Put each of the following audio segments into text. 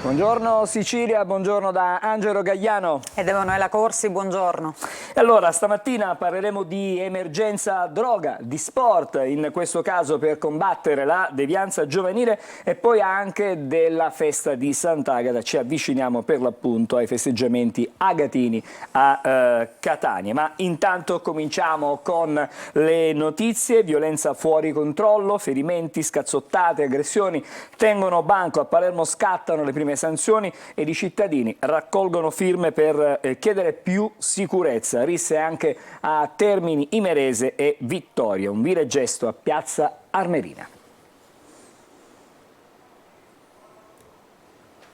Buongiorno Sicilia, buongiorno da Angelo Gagliano. Ed Emanuela Corsi, buongiorno. E allora, stamattina parleremo di emergenza droga, di sport, in questo caso per combattere la devianza giovanile, e poi anche della festa di Sant'Agata. Ci avviciniamo per l'appunto ai festeggiamenti agatini a Catania. Ma intanto cominciamo con le notizie: violenza fuori controllo, ferimenti, scazzottate, aggressioni tengono banco. A Palermo scattano le prime sanzioni ed i cittadini raccolgono firme per chiedere più sicurezza. Risse anche a Termini Imerese e Vittoria. Un vile gesto a Piazza Armerina.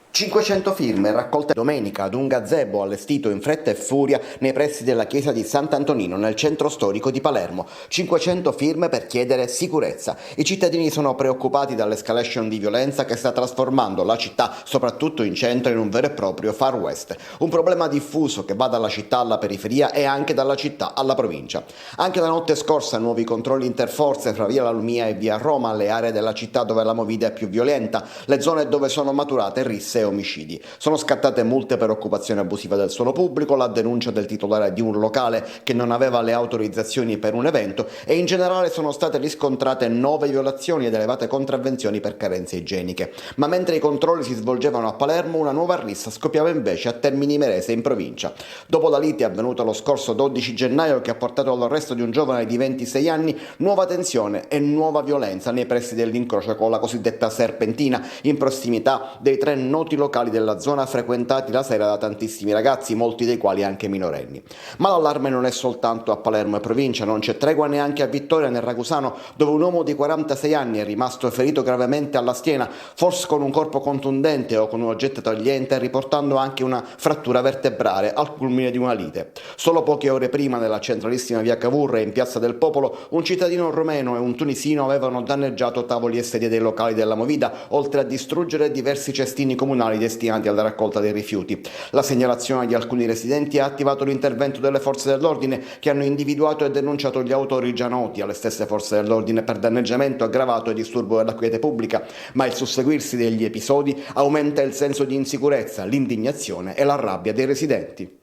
500 firme raccolte domenica ad un gazebo allestito in fretta e furia nei pressi della chiesa di Sant'Antonino nel centro storico di Palermo. 500 firme per chiedere sicurezza. I cittadini sono preoccupati dall'escalation di violenza che sta trasformando la città, soprattutto in centro, in un vero e proprio Far West. Un problema diffuso che va dalla città alla periferia e anche dalla città alla provincia. Anche la notte scorsa nuovi controlli interforze fra via La Lumia e via Roma, le aree della città dove la movida è più violenta, le zone dove sono maturate risse e omicidi. Sono scattate multe per occupazione abusiva del suolo pubblico, la denuncia del titolare di un locale che non aveva le autorizzazioni per un evento e in generale sono state riscontrate 9 violazioni ed elevate contravvenzioni per carenze igieniche. Ma mentre i controlli si svolgevano a Palermo, una nuova rissa scoppiava invece a Termini Imerese in provincia. Dopo la lite avvenuta lo scorso 12 gennaio che ha portato all'arresto di un giovane di 26 anni, nuova tensione e nuova violenza nei pressi dell'incrocio con la cosiddetta Serpentina, in prossimità dei 3 noti locali della zona frequentati la sera da tantissimi ragazzi, molti dei quali anche minorenni. Ma l'allarme non è soltanto a Palermo e provincia, non c'è tregua neanche a Vittoria nel Ragusano, dove un uomo di 46 anni è rimasto ferito gravemente alla schiena, forse con un corpo contundente o con un oggetto tagliente, riportando anche una frattura vertebrale al culmine di una lite. Solo poche ore prima, nella centralissima via Cavour e in Piazza del Popolo, un cittadino romeno e un tunisino avevano danneggiato tavoli e sedie dei locali della movida, oltre a distruggere diversi cestini comunali destinati alla raccolta dei rifiuti. La segnalazione di alcuni residenti ha attivato l'intervento delle forze dell'ordine, che hanno individuato e denunciato gli autori già noti alle stesse forze dell'ordine per danneggiamento aggravato e disturbo della quiete pubblica, ma il susseguirsi degli episodi aumenta il senso di insicurezza, l'indignazione e la rabbia dei residenti.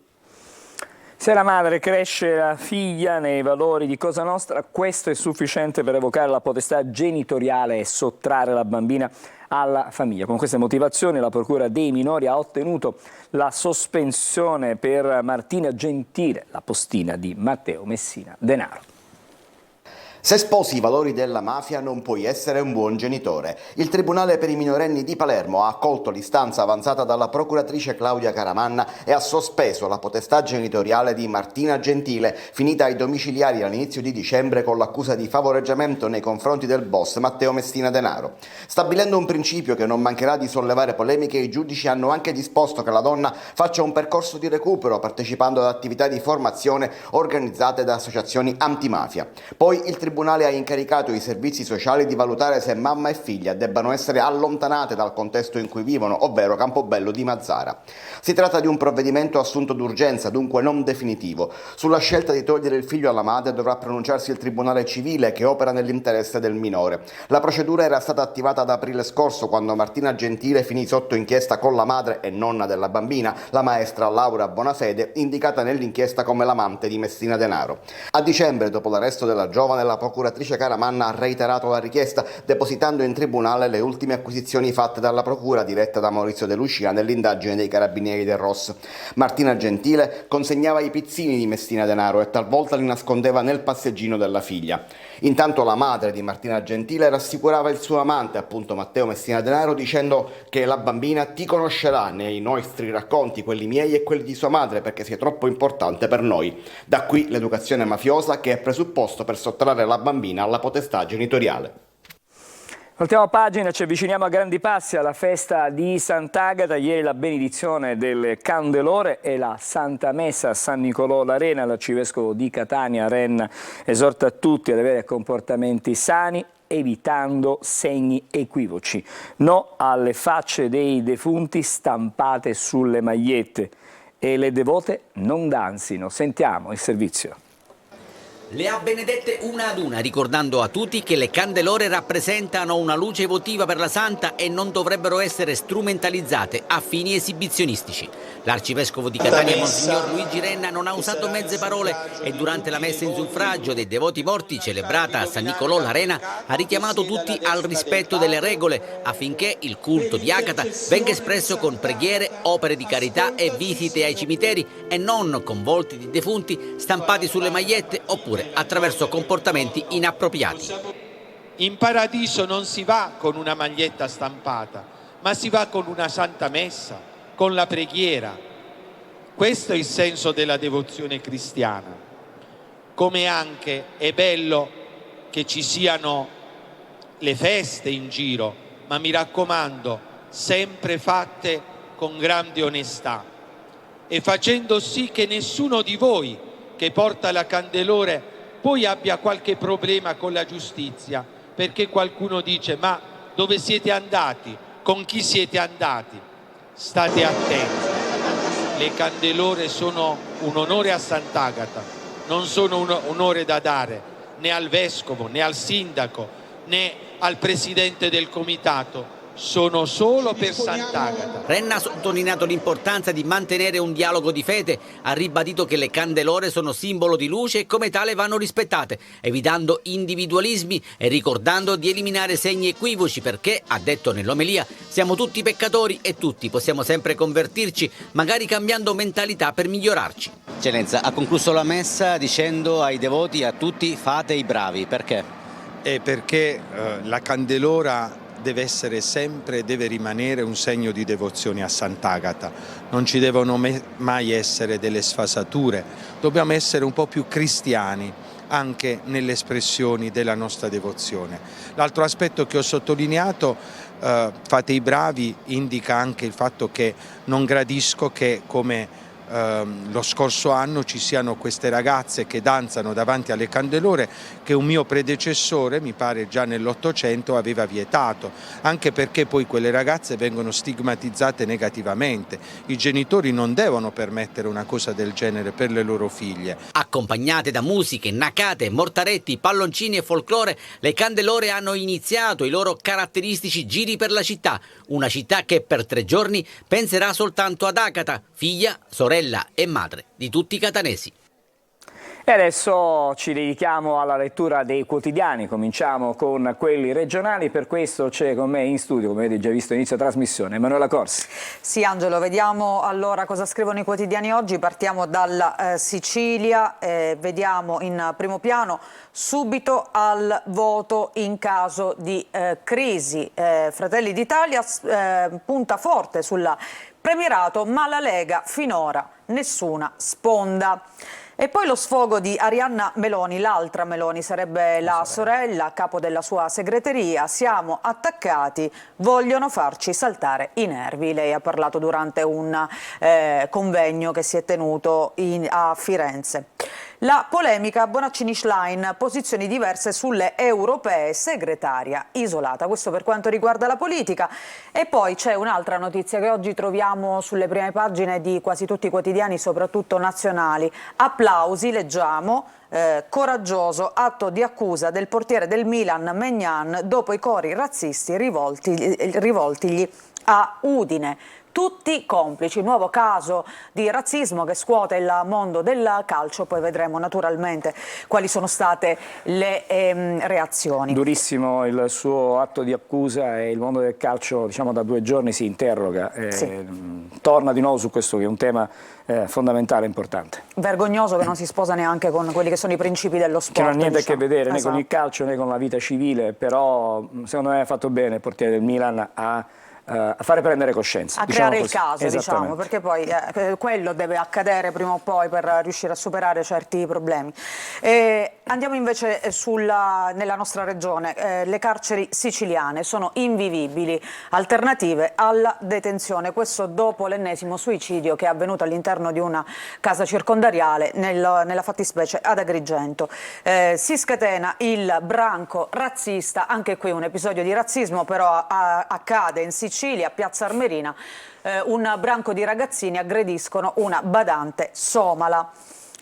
Se la madre cresce la figlia nei valori di Cosa Nostra, questo è sufficiente per evocare la potestà genitoriale e sottrarre la bambina alla famiglia. Con queste motivazioni la Procura dei minori ha ottenuto la sospensione per Martina Gentile, la postina di Matteo Messina Denaro. Se sposi i valori della mafia non puoi essere un buon genitore. Il Tribunale per i minorenni di Palermo ha accolto l'istanza avanzata dalla procuratrice Claudia Caramanna e ha sospeso la potestà genitoriale di Martina Gentile, finita ai domiciliari all'inizio di dicembre con l'accusa di favoreggiamento nei confronti del boss Matteo Messina Denaro. Stabilendo un principio che non mancherà di sollevare polemiche, i giudici hanno anche disposto che la donna faccia un percorso di recupero partecipando ad attività di formazione organizzate da associazioni antimafia. Poi il Tribunale ha incaricato i servizi sociali di valutare se mamma e figlia debbano essere allontanate dal contesto in cui vivono, ovvero Campobello di Mazara. Si tratta di un provvedimento assunto d'urgenza, dunque non definitivo. Sulla scelta di togliere il figlio alla madre dovrà pronunciarsi il Tribunale civile, che opera nell'interesse del minore. La procedura era stata attivata ad aprile scorso, quando Martina Gentile finì sotto inchiesta con la madre e nonna della bambina, la maestra Laura Bonafede, indicata nell'inchiesta come l'amante di Messina Denaro. A dicembre, dopo l'arresto della giovane, la procuratrice Caramanna ha reiterato la richiesta, depositando in tribunale le ultime acquisizioni fatte dalla procura diretta da Maurizio De Lucia nell'indagine dei carabinieri del ROS. Martina Gentile consegnava i pizzini di Messina Denaro e talvolta li nascondeva nel passeggino della figlia. Intanto la madre di Martina Gentile rassicurava il suo amante, appunto Matteo Messina Denaro, dicendo che la bambina ti conoscerà nei nostri racconti, quelli miei e quelli di sua madre, perché sei troppo importante per noi. Da qui l'educazione mafiosa, che è presupposto per sottrarre la bambina alla potestà genitoriale. Voltiamo pagina, ci avviciniamo a grandi passi alla festa di Sant'Agata. Ieri la benedizione del Candelore e la Santa Messa a San Nicolò l'Arena. L'arcivescovo di Catania, Renna, esorta tutti ad avere comportamenti sani, evitando segni equivoci. No alle facce dei defunti stampate sulle magliette, e le devote non danzino. Sentiamo il servizio. Le ha benedette una ad una, ricordando a tutti che le candelore rappresentano una luce votiva per la Santa e non dovrebbero essere strumentalizzate a fini esibizionistici. L'arcivescovo di Catania, Monsignor Luigi Renna, non ha usato mezze parole e durante la messa in suffragio dei devoti morti celebrata a San Nicolò l'Arena ha richiamato tutti al rispetto delle regole affinché il culto di Agata venga espresso con preghiere, opere di carità e visite ai cimiteri e non con volti di defunti stampati sulle magliette oppure attraverso comportamenti inappropriati. In paradiso non si va con una maglietta stampata, ma si va con una santa messa, con la preghiera. Questo è il senso della devozione cristiana. Come anche è bello che ci siano le feste in giro, ma mi raccomando, sempre fatte con grande onestà e facendo sì che nessuno di voi che porta la candelore poi abbia qualche problema con la giustizia, perché qualcuno dice: ma dove siete andati? Con chi siete andati? State attenti, le candelore sono un onore a Sant'Agata, non sono un onore da dare né al vescovo, né al sindaco, né al presidente del comitato, sono solo per Sant'Agata. Renna ha sottolineato l'importanza di mantenere un dialogo di fede, ha ribadito che le candelore sono simbolo di luce e come tale vanno rispettate, evitando individualismi e ricordando di eliminare segni equivoci perché, ha detto nell'omelia, siamo tutti peccatori e tutti possiamo sempre convertirci, magari cambiando mentalità per migliorarci. Eccellenza, ha concluso la messa dicendo ai devoti, a tutti: fate i bravi. Perché? Perché la candelora deve rimanere un segno di devozione a Sant'Agata. Non ci devono mai essere delle sfasature, dobbiamo essere un po' più cristiani anche nelle espressioni della nostra devozione. L'altro aspetto che ho sottolineato, fate i bravi, indica anche il fatto che non gradisco che come lo scorso anno ci siano queste ragazze che danzano davanti alle candelore che un mio predecessore, mi pare già nell'Ottocento, aveva vietato, anche perché poi quelle ragazze vengono stigmatizzate negativamente. I genitori non devono permettere una cosa del genere per le loro figlie. Accompagnate da musiche, nacate, mortaretti, palloncini e folklore, le candelore hanno iniziato i loro caratteristici giri per la città, una città che per 3 giorni penserà soltanto ad Agata, figlia, sorella e madre di tutti i catanesi. E adesso ci dedichiamo alla lettura dei quotidiani, cominciamo con quelli regionali, per questo c'è con me in studio, come avete già visto inizio trasmissione, Emanuela Corsi. Sì, Angelo, vediamo allora cosa scrivono i quotidiani oggi. Partiamo dalla Sicilia, vediamo in primo piano: subito al voto in caso di crisi. Fratelli d'Italia punta forte sul premierato, ma la Lega finora nessuna sponda. E poi lo sfogo di Arianna Meloni, l'altra Meloni, sarebbe la sorella, capo della sua segreteria. Siamo attaccati, vogliono farci saltare i nervi. Lei ha parlato durante un convegno che si è tenuto a Firenze. La polemica Bonaccini-Schlein, posizioni diverse sulle europee, segretaria isolata. Questo per quanto riguarda la politica. E poi c'è un'altra notizia che oggi troviamo sulle prime pagine di quasi tutti i quotidiani, soprattutto nazionali. Applausi, leggiamo, coraggioso atto di accusa del portiere del Milan Maignan dopo i cori razzisti rivoltigli a Udine. Tutti complici, nuovo caso di razzismo che scuote il mondo del calcio, poi vedremo naturalmente quali sono state le reazioni. Durissimo il suo atto di accusa e il mondo del calcio, diciamo, da 2 giorni si interroga, torna di nuovo su questo che è un tema fondamentale e importante. Vergognoso che non si sposa neanche con quelli che sono i principi dello sport. Che non ha niente diciamo. a che vedere né Esatto. con il calcio né con la vita civile, però secondo me ha fatto bene il portiere del Milan a fare prendere coscienza. A diciamo creare il così. caso, diciamo, perché poi quello deve accadere prima o poi per riuscire a superare certi problemi. Andiamo invece nella nostra regione. Le carceri siciliane sono invivibili, alternative alla detenzione. Questo dopo l'ennesimo suicidio che è avvenuto all'interno di una casa circondariale, nella fattispecie ad Agrigento. Si scatena il branco razzista, anche qui un episodio di razzismo, però accade in Sicilia, a Piazza Armerina. Un branco di ragazzini aggrediscono una badante somala.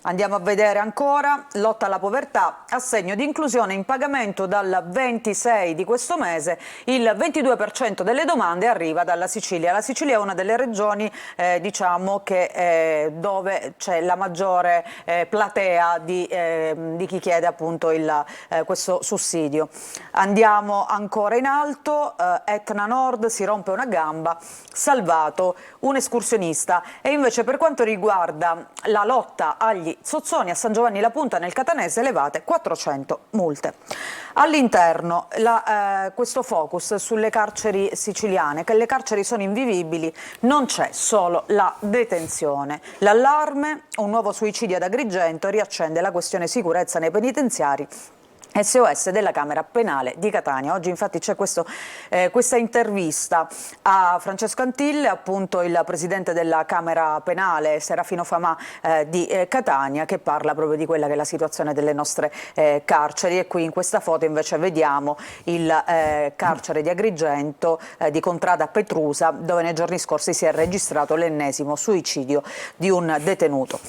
Andiamo a vedere ancora, lotta alla povertà, assegno di inclusione in pagamento dal 26 di questo mese, il 22% delle domande arriva dalla Sicilia. La Sicilia è una delle regioni diciamo che, dove c'è la maggiore platea di chi chiede appunto questo sussidio. Andiamo ancora in alto, Etna Nord si rompe una gamba, salvato un escursionista. E invece per quanto riguarda la lotta agli sozzoni a San Giovanni la Punta nel Catanese, elevate 400 multe. All'interno questo focus sulle carceri siciliane, che le carceri sono invivibili, non c'è solo la detenzione. L'allarme, un nuovo suicidio ad Agrigento, riaccende la questione sicurezza nei penitenziari. SOS della Camera Penale di Catania. Oggi infatti c'è questa intervista a Francesco Antille, appunto il presidente della Camera Penale, Serafino Famà di Catania, che parla proprio di quella che è la situazione delle nostre carceri. E qui in questa foto invece vediamo il carcere di Agrigento, di Contrada Petrusa, dove nei giorni scorsi si è registrato l'ennesimo suicidio di un detenuto.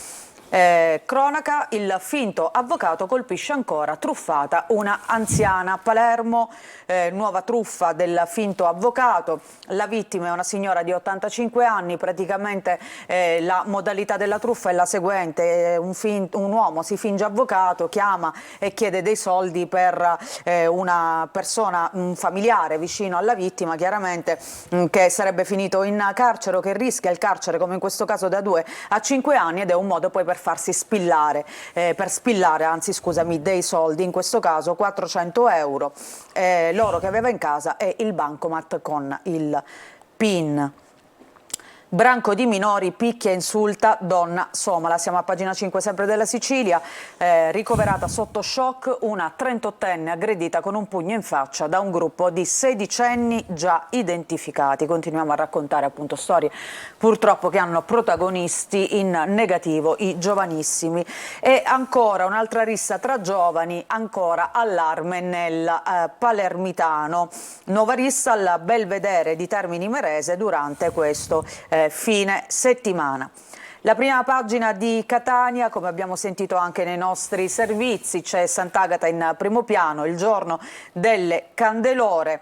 Cronaca, il finto avvocato colpisce ancora, truffata una anziana. Palermo, nuova truffa del finto avvocato. La vittima è una signora di 85 anni, praticamente la modalità della truffa è la seguente: un uomo si finge avvocato, chiama e chiede dei soldi per una persona, un familiare vicino alla vittima, chiaramente, che sarebbe finito in carcere o che rischia il carcere, come in questo caso, da 2 a 5 anni, ed è un modo poi per farsi spillare, dei soldi, in questo caso 400 euro, l'oro che aveva in casa e il bancomat con il PIN. Branco di minori picchia e insulta donna somala. Siamo a pagina 5 sempre della Sicilia. Ricoverata sotto shock una 38enne aggredita con un pugno in faccia da un gruppo di 16enni già identificati. Continuiamo a raccontare appunto storie purtroppo che hanno protagonisti in negativo i giovanissimi. E ancora un'altra rissa tra giovani, ancora allarme nel palermitano. Nuova rissa al Belvedere di Termini Imerese durante questo fine settimana. La prima pagina di Catania, come abbiamo sentito anche nei nostri servizi, c'è Sant'Agata in primo piano, il giorno delle candelore.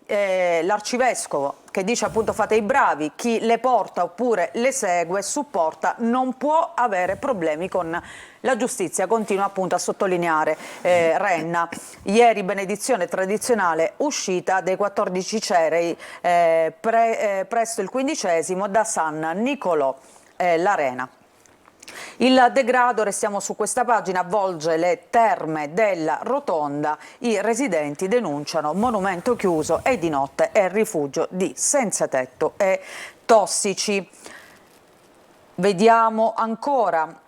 L'arcivescovo che dice appunto fate i bravi, chi le porta oppure le segue, supporta, non può avere problemi con la giustizia, continua appunto a sottolineare Renna. Ieri benedizione tradizionale, uscita dei 14 cerei, presto il 15° da San Nicolò l'Arena. Il degrado, restiamo su questa pagina, avvolge le terme della Rotonda, i residenti denunciano monumento chiuso e di notte è rifugio di senza tetto e tossici. Vediamo ancora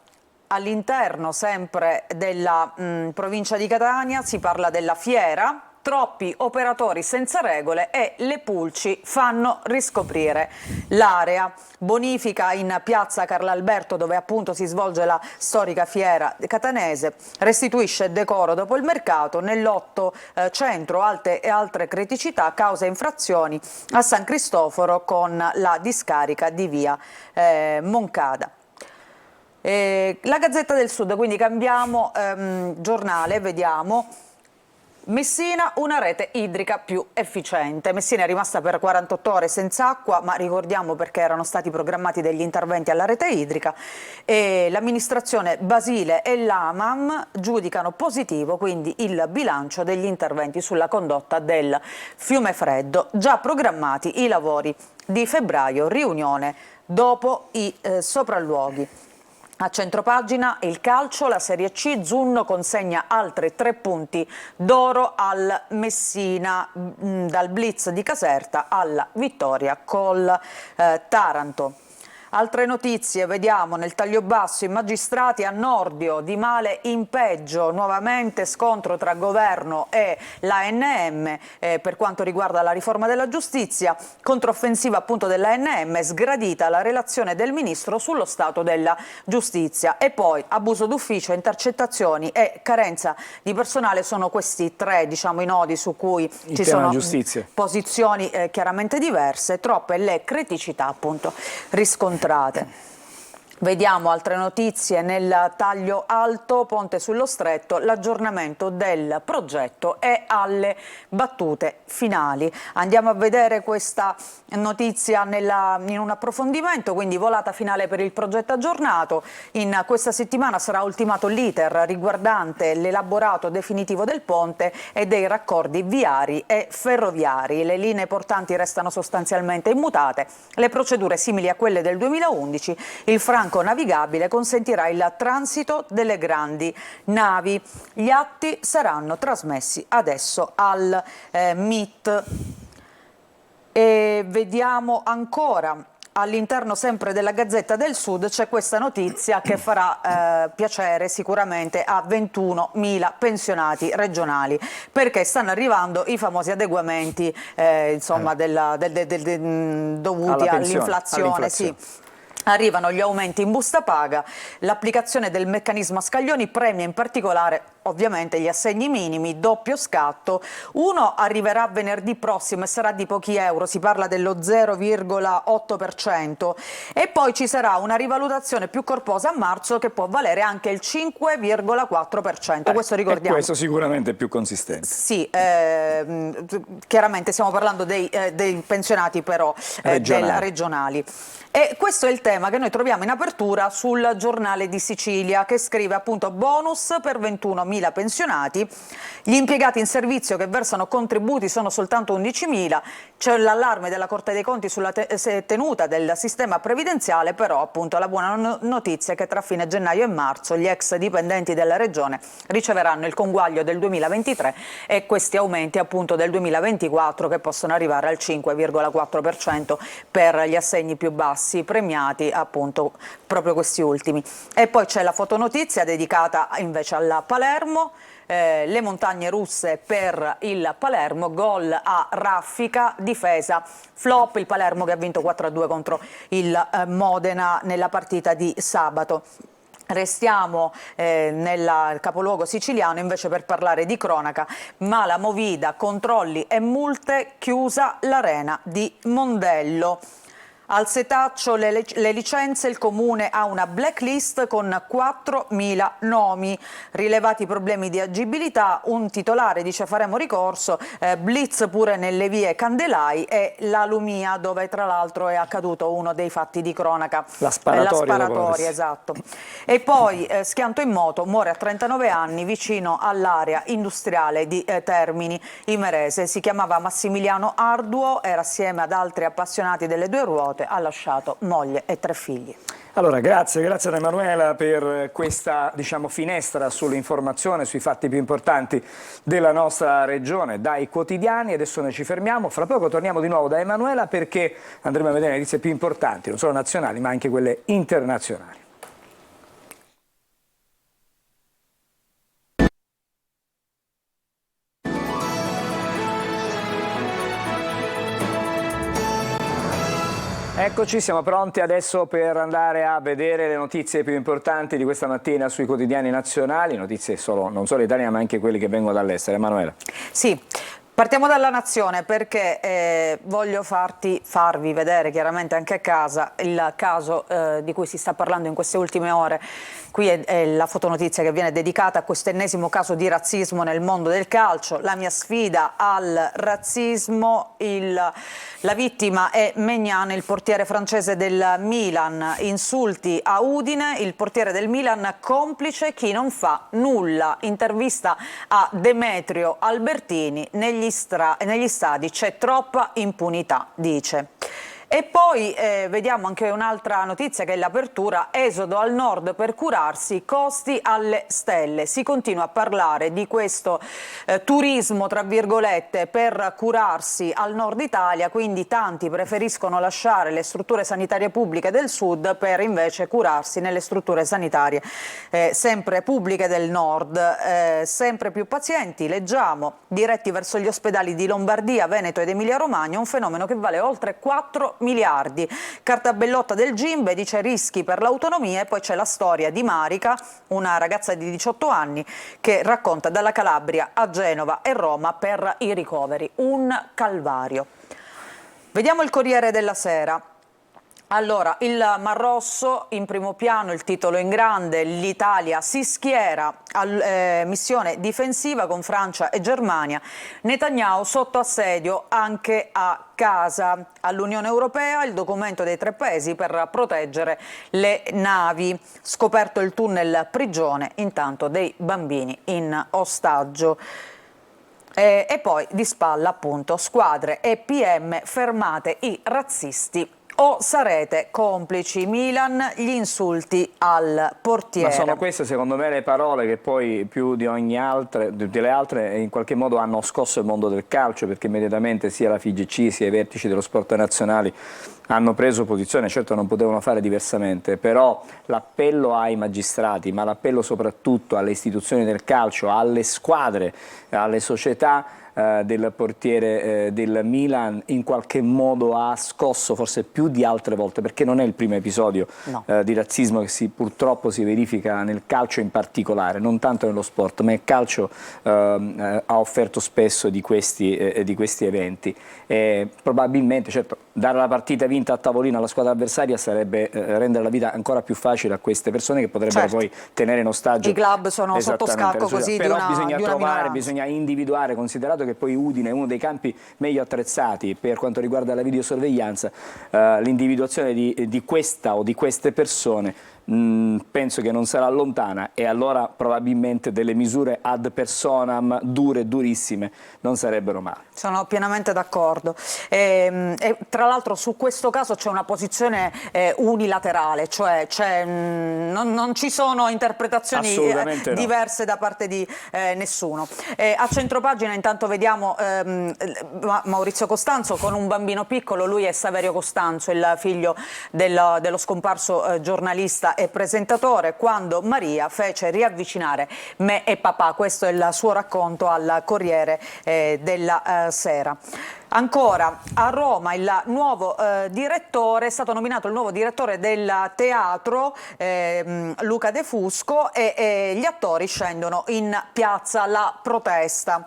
all'interno sempre della provincia di Catania, si parla della fiera. Troppi operatori senza regole e le pulci fanno riscoprire l'area. Bonifica in piazza Carlalberto, dove appunto si svolge la storica fiera catanese, restituisce decoro dopo il mercato. Nell'8 centro alte e altre criticità, causa infrazioni a San Cristoforo con la discarica di via Moncada. La Gazzetta del Sud, quindi cambiamo giornale, vediamo. Messina, una rete idrica più efficiente. Messina è rimasta per 48 ore senza acqua, ma ricordiamo perché erano stati programmati degli interventi alla rete idrica, e l'amministrazione Basile e l'AMAM giudicano positivo quindi il bilancio degli interventi sulla condotta del Fiume Freddo, già programmati i lavori di febbraio, riunione dopo i sopralluoghi. A centropagina il calcio, la Serie C, Zunno consegna altri 3 punti d'oro al Messina, dal blitz di Caserta alla vittoria col Taranto. Altre notizie, vediamo nel taglio basso i magistrati a Nordio, di male in peggio, nuovamente scontro tra governo e l'ANM per quanto riguarda la riforma della giustizia, controffensiva appunto dell'ANM, sgradita la relazione del ministro sullo stato della giustizia, e poi abuso d'ufficio, intercettazioni e carenza di personale sono questi 3 diciamo i nodi su cui ci sono posizioni chiaramente diverse, troppe le criticità appunto riscontrate. Vediamo altre notizie nel taglio alto, Ponte sullo Stretto, l'aggiornamento del progetto è alle battute finali. Andiamo a vedere questa notizia in un approfondimento, quindi volata finale per il progetto aggiornato. In questa settimana sarà ultimato l'iter riguardante l'elaborato definitivo del ponte e dei raccordi viari e ferroviari. Le linee portanti restano sostanzialmente immutate, le procedure simili a quelle del 2011, il franco navigabile consentirà il transito delle grandi navi. Gli atti saranno trasmessi adesso al MIT. E vediamo ancora all'interno sempre della Gazzetta del Sud c'è questa notizia che farà piacere sicuramente a 21.000 pensionati regionali, perché stanno arrivando i famosi adeguamenti dovuti all'inflazione. Sì. Arrivano gli aumenti in busta paga, l'applicazione del meccanismo a scaglioni premia in particolare ovviamente gli assegni minimi, doppio scatto. Uno arriverà venerdì prossimo e sarà di pochi euro, si parla dello 0,8%, e poi ci sarà una rivalutazione più corposa a marzo che può valere anche il 5,4%. Questo ricordiamo. E questo sicuramente è più consistente. Sì, chiaramente stiamo parlando dei pensionati però regionali. E questo è il tema che noi troviamo in apertura sul Giornale di Sicilia, che scrive appunto bonus per 21.000 pensionati, gli impiegati in servizio che versano contributi sono soltanto 11.000, c'è l'allarme della Corte dei Conti sulla tenuta del sistema previdenziale, però appunto la buona notizia è che tra fine gennaio e marzo gli ex dipendenti della Regione riceveranno il conguaglio del 2023 e questi aumenti appunto del 2024 che possono arrivare al 5,4% per gli assegni più bassi, premiati appunto proprio questi ultimi. E poi c'è la fotonotizia dedicata invece alla Palermo, le montagne russe per il Palermo, gol a raffica, difesa flop, il Palermo che ha vinto 4-2 contro il Modena nella partita di sabato. Restiamo nel capoluogo siciliano invece per parlare di cronaca, mala movida, controlli e multe, chiusa l'arena di Mondello. Al setaccio le licenze, il comune ha una blacklist con 4.000 nomi, rilevati problemi di agibilità, un titolare dice faremo ricorso, blitz pure nelle vie Candelai e la Lumia dove tra l'altro è accaduto uno dei fatti di cronaca. La sparatoria, esatto. E poi schianto in moto, muore a 39 anni vicino all'area industriale di Termini Imerese, si chiamava Massimiliano Arduo, era assieme ad altri appassionati delle due ruote, ha lasciato moglie e 3 figli. Allora, grazie ad Emanuela per questa finestra sull'informazione, sui fatti più importanti della nostra regione, dai quotidiani. Adesso noi ci fermiamo, fra poco torniamo di nuovo da Emanuela perché andremo a vedere le notizie più importanti, non solo nazionali ma anche quelle internazionali. Eccoci, siamo pronti adesso per andare a vedere le notizie più importanti di questa mattina sui quotidiani nazionali, notizie non solo italiane ma anche quelle che vengono dall'estero. Emanuela. Sì. Partiamo dalla Nazione perché voglio farvi vedere chiaramente anche a casa il caso di cui si sta parlando in queste ultime ore. Qui è la fotonotizia che viene dedicata a questo ennesimo caso di razzismo nel mondo del calcio. La mia sfida al razzismo, la vittima è Maignan, il portiere francese del Milan. Insulti a Udine, il portiere del Milan complice chi non fa nulla. Intervista a Demetrio Albertini, negli stadi c'è troppa impunità, dice. E poi vediamo anche un'altra notizia che è l'apertura, esodo al nord per curarsi, costi alle stelle. Si continua a parlare di questo turismo, tra virgolette, per curarsi al nord Italia, quindi tanti preferiscono lasciare le strutture sanitarie pubbliche del sud per invece curarsi nelle strutture sanitarie sempre pubbliche del nord. Sempre più pazienti, leggiamo, diretti verso gli ospedali di Lombardia, Veneto ed Emilia-Romagna, un fenomeno che vale oltre 4 miliardi. Cartabellotta del Gimbe dice rischi per l'autonomia e poi c'è la storia di Marica, una ragazza di 18 anni che racconta dalla Calabria a Genova e Roma per i ricoveri. Un calvario. Vediamo il Corriere della Sera. Allora, il Mar Rosso in primo piano, il titolo in grande, l'Italia si schiera a missione difensiva con Francia e Germania, Netanyahu sotto assedio anche a casa, all'Unione Europea il documento dei 3 paesi per proteggere le navi, scoperto il tunnel prigione, intanto dei bambini in ostaggio. E poi di spalla appunto squadre e PM, fermate i razzisti o sarete complici. Milan, gli insulti al portiere. Ma sono queste secondo me le parole che poi più di ogni altra, delle altre in qualche modo hanno scosso il mondo del calcio, perché immediatamente sia la FIGC sia i vertici dello sport nazionali hanno preso posizione. Certo non potevano fare diversamente, però l'appello ai magistrati, ma l'appello soprattutto alle istituzioni del calcio, alle squadre, alle società del portiere del Milan in qualche modo ha scosso forse più di altre volte, perché non è il primo episodio di razzismo che purtroppo si verifica nel calcio in particolare, non tanto nello sport, ma il calcio ha offerto spesso di questi eventi. Probabilmente, certo, dare la partita vinta a tavolino alla squadra avversaria sarebbe rendere la vita ancora più facile a queste persone che potrebbero poi tenere in ostaggio. I club sono sotto scacco così però di una bisogna trovare, minoranza. bisogna individuare, considerato che poi Udine è uno dei campi meglio attrezzati per quanto riguarda la videosorveglianza, l'individuazione di questa o di queste persone penso che non sarà lontana, e allora probabilmente delle misure ad personam dure, durissime, non sarebbero male. Sono pienamente d'accordo. E tra l'altro su questo caso c'è una posizione unilaterale, cioè non ci sono interpretazioni diverse da parte di nessuno. A centropagina intanto vediamo Maurizio Costanzo con un bambino piccolo, lui è Saverio Costanzo, il figlio dello scomparso giornalista e presentatore, quando Maria fece riavvicinare me e papà. Questo è il suo racconto al Corriere della Sera. Ancora a Roma il nuovo direttore, è stato nominato il nuovo direttore del teatro Luca De Fusco, e gli attori scendono in piazza, la protesta.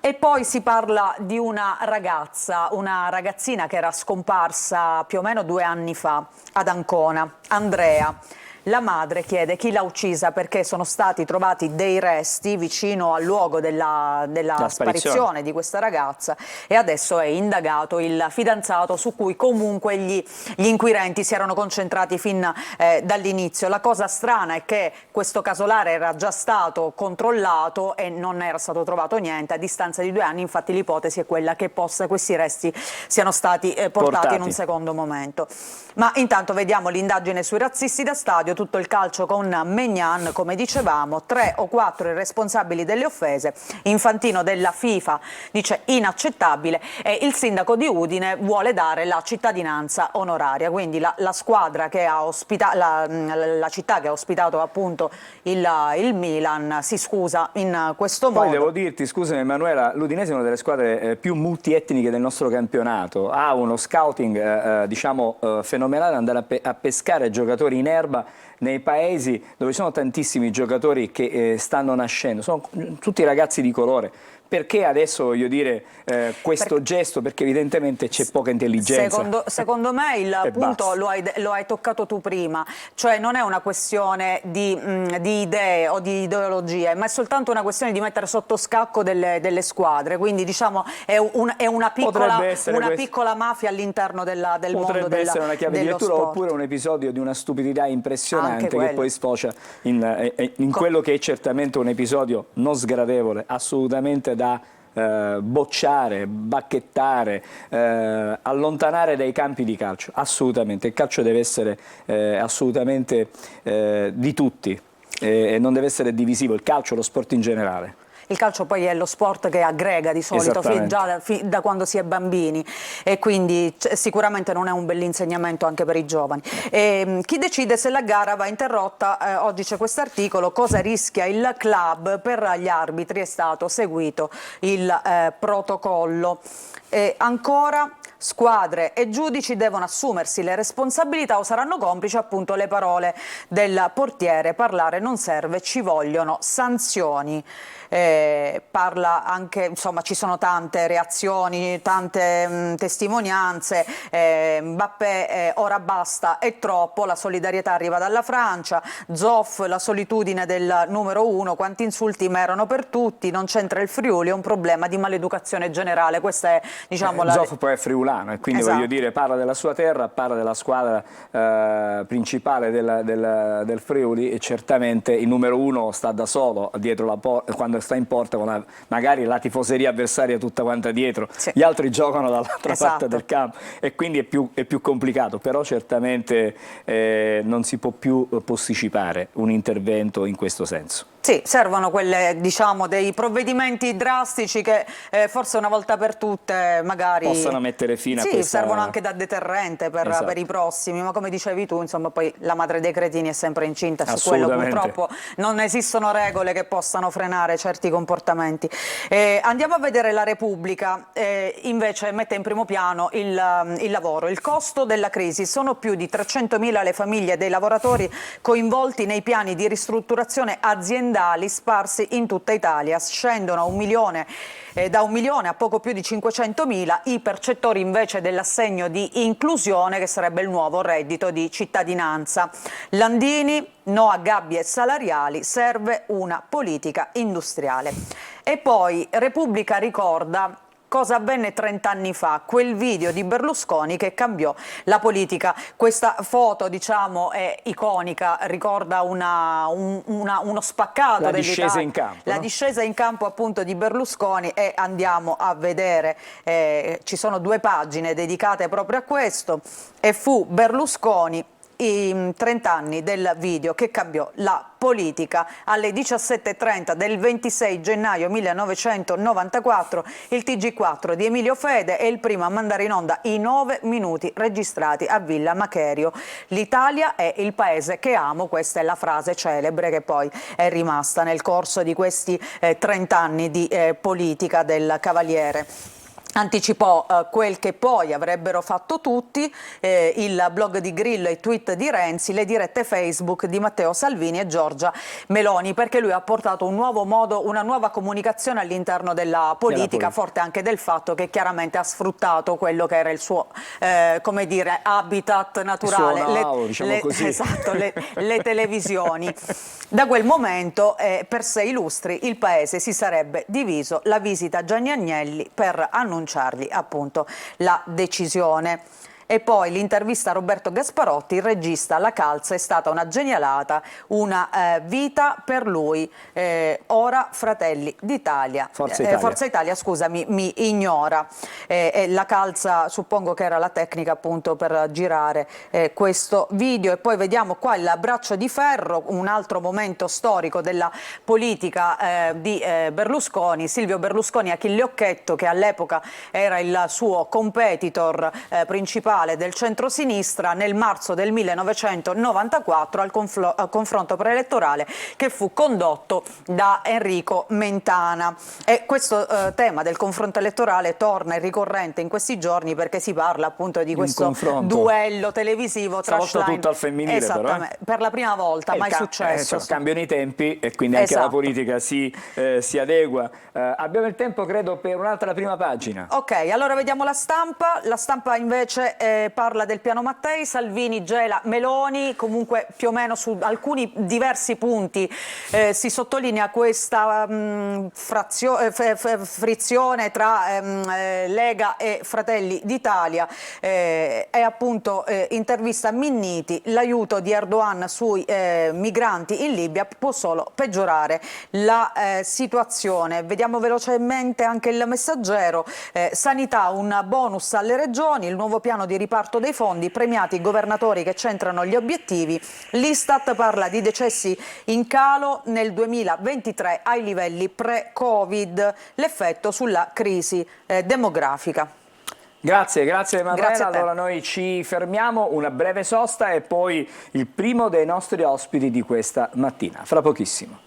E poi si parla di una ragazzina che era scomparsa più o meno 2 anni fa ad Ancona, Andrea. La madre chiede chi l'ha uccisa perché sono stati trovati dei resti vicino al luogo della sparizione di questa ragazza, e adesso è indagato il fidanzato, su cui comunque gli inquirenti si erano concentrati fin dall'inizio. La cosa strana è che questo casolare era già stato controllato e non era stato trovato niente. A distanza di 2 anni infatti l'ipotesi è quella che questi resti siano stati portati in un secondo momento. Ma intanto vediamo l'indagine sui razzisti da stadio, tutto il calcio con Maignan, come dicevamo, 3 o 4 i responsabili delle offese. Infantino della FIFA dice inaccettabile, e il sindaco di Udine vuole dare la cittadinanza onoraria, quindi la squadra che ha ospitato, la città che ha ospitato appunto il Milan si scusa in questo modo. Poi devo dirti, scusami Emanuela, l'Udinese è una delle squadre più multietniche del nostro campionato, ha uno scouting diciamo fenomenale, andare a pescare giocatori in erba nei paesi dove sono tantissimi giocatori che stanno nascendo, sono tutti ragazzi di colore. Perché adesso, voglio dire, questo gesto? Perché evidentemente c'è poca intelligenza. Secondo me il punto lo hai toccato tu prima, cioè non è una questione di idee o di ideologie, ma è soltanto una questione di mettere sotto scacco delle squadre, quindi diciamo è una piccola mafia all'interno del mondo dello sport. Potrebbe essere una chiave di lettura, oppure un episodio di una stupidità impressionante che poi sfocia in quello che è certamente un episodio non sgradevole, assolutamente da bocciare, bacchettare, allontanare dai campi di calcio. Assolutamente, il calcio deve essere assolutamente di tutti e non deve essere divisivo, il calcio, lo sport in generale. Il calcio poi è lo sport che aggrega di solito già da quando si è bambini, e quindi sicuramente non è un bell'insegnamento anche per i giovani. Chi decide se la gara va interrotta? Oggi c'è questo articolo, cosa rischia il club? Per gli arbitri è stato seguito il protocollo. Ancora squadre e giudici devono assumersi le responsabilità o saranno complici, appunto, le parole del portiere. Parlare non serve, ci vogliono sanzioni. Parla anche, insomma, ci sono tante reazioni, tante testimonianze. Mbappé, ora basta, è troppo, la solidarietà arriva dalla Francia. Zoff, la solitudine del numero 1, quanti insulti ma erano per tutti, non c'entra il Friuli, è un problema di maleducazione generale. Questa è, diciamo, Zoff poi è friulano e quindi, esatto, voglio dire, parla della sua terra, parla della squadra principale del Friuli, e certamente il numero 1 sta da solo dietro la porta, quando sta in porta, con magari la tifoseria avversaria tutta quanta dietro, sì, gli altri giocano dall'altra esatto, parte del campo, e quindi è più complicato, però certamente non si può più posticipare un intervento in questo senso. Sì, servono quelle, diciamo, dei provvedimenti drastici che forse una volta per tutte magari possano mettere fine a questa... servono anche da deterrente per i prossimi, ma come dicevi tu, insomma, poi la madre dei cretini è sempre incinta, su quello purtroppo non esistono regole che possano frenare certi comportamenti. Andiamo a vedere la Repubblica, invece mette in primo piano il lavoro, il costo della crisi. Sono più di 300.000 le famiglie dei lavoratori coinvolti nei piani di ristrutturazione aziendali sparsi in tutta Italia. Scendono da 1 milione a poco più di 500.000 i percettori invece dell'assegno di inclusione, che sarebbe il nuovo reddito di cittadinanza. Landini, no a gabbie salariali, serve una politica industriale. E poi Repubblica ricorda cosa avvenne 30 anni fa, quel video di Berlusconi che cambiò la politica. Questa foto, diciamo, è iconica, ricorda uno spaccato la discesa in campo, la no? discesa in campo, appunto, di Berlusconi, e andiamo a vedere, ci sono 2 pagine dedicate proprio a questo, e fu Berlusconi, i 30 anni del video che cambiò la politica. Alle 17:30 del 26 gennaio 1994 il TG4 di Emilio Fede è il primo a mandare in onda i 9 minuti registrati a Villa Macherio. L'Italia è il paese che amo, questa è la frase celebre che poi è rimasta nel corso di questi 30 anni di politica del Cavaliere. Anticipò quel che poi avrebbero fatto tutti, il blog di Grillo, i tweet di Renzi, le dirette Facebook di Matteo Salvini e Giorgia Meloni, perché lui ha portato un nuovo modo, una nuova comunicazione all'interno della politica, forte anche del fatto che chiaramente ha sfruttato quello che era il suo, come dire, habitat naturale, diciamo così. Esatto, le televisioni. Da quel momento, per 6 lustri, il paese si sarebbe diviso. La visita a Gianni Agnelli per annunciargli, appunto, la decisione. E poi l'intervista a Roberto Gasparotti, il regista: la calza è stata una genialata, una vita per lui, ora Fratelli d'Italia, Forza Italia, scusami, mi ignora. La calza, suppongo che era la tecnica, appunto, per girare questo video. E poi vediamo qua il braccio di ferro, un altro momento storico della politica di Berlusconi. Silvio Berlusconi, Achille Occhetto, che all'epoca era il suo competitor principale del centrosinistra, nel marzo del 1994 al confronto preelettorale che fu condotto da Enrico Mentana. E questo tema del confronto elettorale torna, è ricorrente in questi giorni, perché si parla, appunto, di questo duello televisivo tra Schlein, tutto al femminile, esattamente, però, per la prima volta, mai successo. Cambiano i tempi e quindi anche la politica si adegua. Abbiamo il tempo, credo, per un'altra prima pagina. Ok, allora vediamo la stampa. La stampa invece parla del piano Mattei, Salvini gela Meloni, comunque più o meno su alcuni diversi punti si sottolinea questa frizione tra Lega e Fratelli d'Italia, e appunto intervista Minniti: l'aiuto di Erdogan sui migranti in Libia può solo peggiorare la situazione. Vediamo velocemente anche il Messaggero, sanità, un bonus alle regioni, il nuovo piano di riparto dei fondi, premiati i governatori che centrano gli obiettivi. L'Istat parla di decessi in calo nel 2023 ai livelli pre-Covid, l'effetto sulla crisi demografica. Grazie Emanuela. Grazie a te. Allora noi ci fermiamo, una breve sosta e poi il primo dei nostri ospiti di questa mattina, fra pochissimo.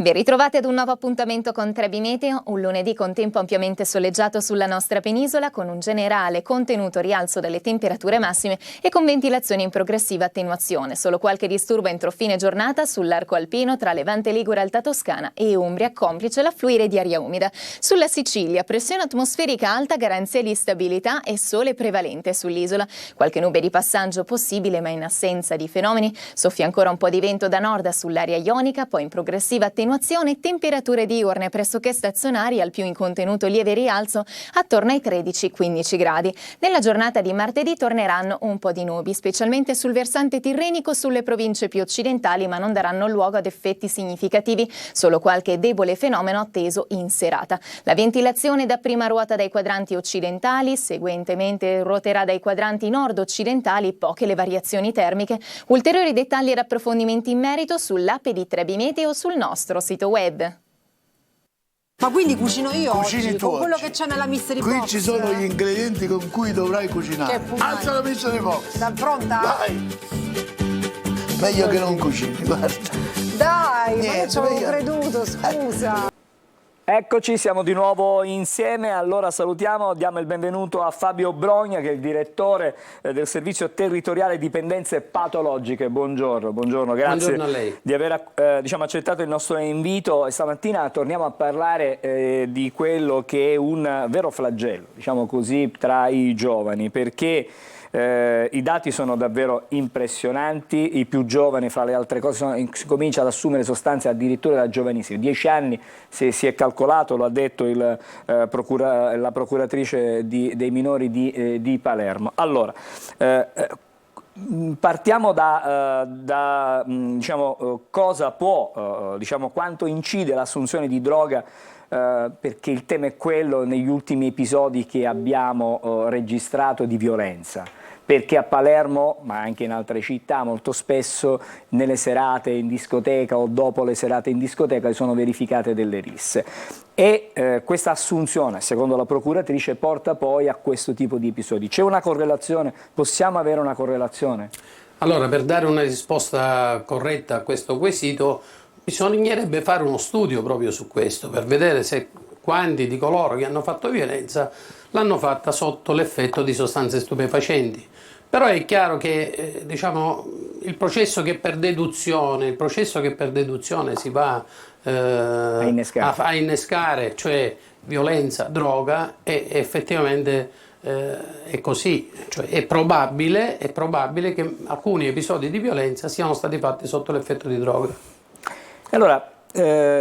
Ben ritrovati ad un nuovo appuntamento con Trebi Meteo, un lunedì con tempo ampiamente soleggiato sulla nostra penisola, con un generale contenuto rialzo delle temperature massime e con ventilazione in progressiva attenuazione. Solo qualche disturbo entro fine giornata sull'arco alpino tra Levante Ligure, Alta Toscana e Umbria, complice l'affluire di aria umida. Sulla Sicilia, pressione atmosferica alta, garanzia di stabilità e sole prevalente sull'isola. Qualche nube di passaggio possibile, ma in assenza di fenomeni. Soffia ancora un po' di vento da nord sull'area ionica, poi in progressiva attenuazione, temperature diurne pressoché stazionarie, al più in contenuto lieve rialzo attorno ai 13-15 gradi. Nella giornata di martedì torneranno un po' di nubi, specialmente sul versante tirrenico sulle province più occidentali, ma non daranno luogo ad effetti significativi, solo qualche debole fenomeno atteso in serata. La ventilazione da prima ruota dai quadranti occidentali, seguentemente ruoterà dai quadranti nord-occidentali, poche le variazioni termiche. Ulteriori dettagli ed approfondimenti in merito sull'app di Trebi Meteo sul nostro sito web. Ma quindi cucino io Cucini oggi, tu con quello oggi. che c'è nella mystery Qui box? ci sono gli ingredienti con cui dovrai cucinare. Che fumare. Alza la mystery box. Sta pronta? Vai. Meglio che non cucini, guarda. Dai, ma io Niente, ci avevo meglio. creduto, scusa. Eccoci, siamo di nuovo insieme. Allora salutiamo, diamo il benvenuto a Fabio Brogna, che è il direttore del Servizio Territoriale Dipendenze Patologiche. Buongiorno, grazie Buongiorno a lei. di aver accettato il nostro invito. E stamattina torniamo a parlare di quello che è un vero flagello, diciamo così, tra i giovani, perché i dati sono davvero impressionanti. I più giovani, fra le altre cose, si comincia ad assumere sostanze addirittura da giovanissimi. 10 anni si è calcolato, lo ha detto la procuratrice dei minori di Palermo. Allora, partiamo da diciamo, cosa può, diciamo, quanto incide l'assunzione di droga, perché il tema è quello negli ultimi episodi che abbiamo registrato di violenza, perché a Palermo, ma anche in altre città, molto spesso nelle serate in discoteca o dopo le serate in discoteca sono verificate delle risse. E questa assunzione, secondo la procuratrice, porta poi a questo tipo di episodi. C'è una correlazione? Possiamo avere una correlazione? Allora, per dare una risposta corretta a questo quesito, bisognerebbe fare uno studio proprio su questo, per vedere se quanti di coloro che hanno fatto violenza l'hanno fatta sotto l'effetto di sostanze stupefacenti. Però è chiaro che diciamo, il processo che per deduzione si va a innescare, cioè violenza, droga, effettivamente è così, cioè è probabile che alcuni episodi di violenza siano stati fatti sotto l'effetto di droga. Allora,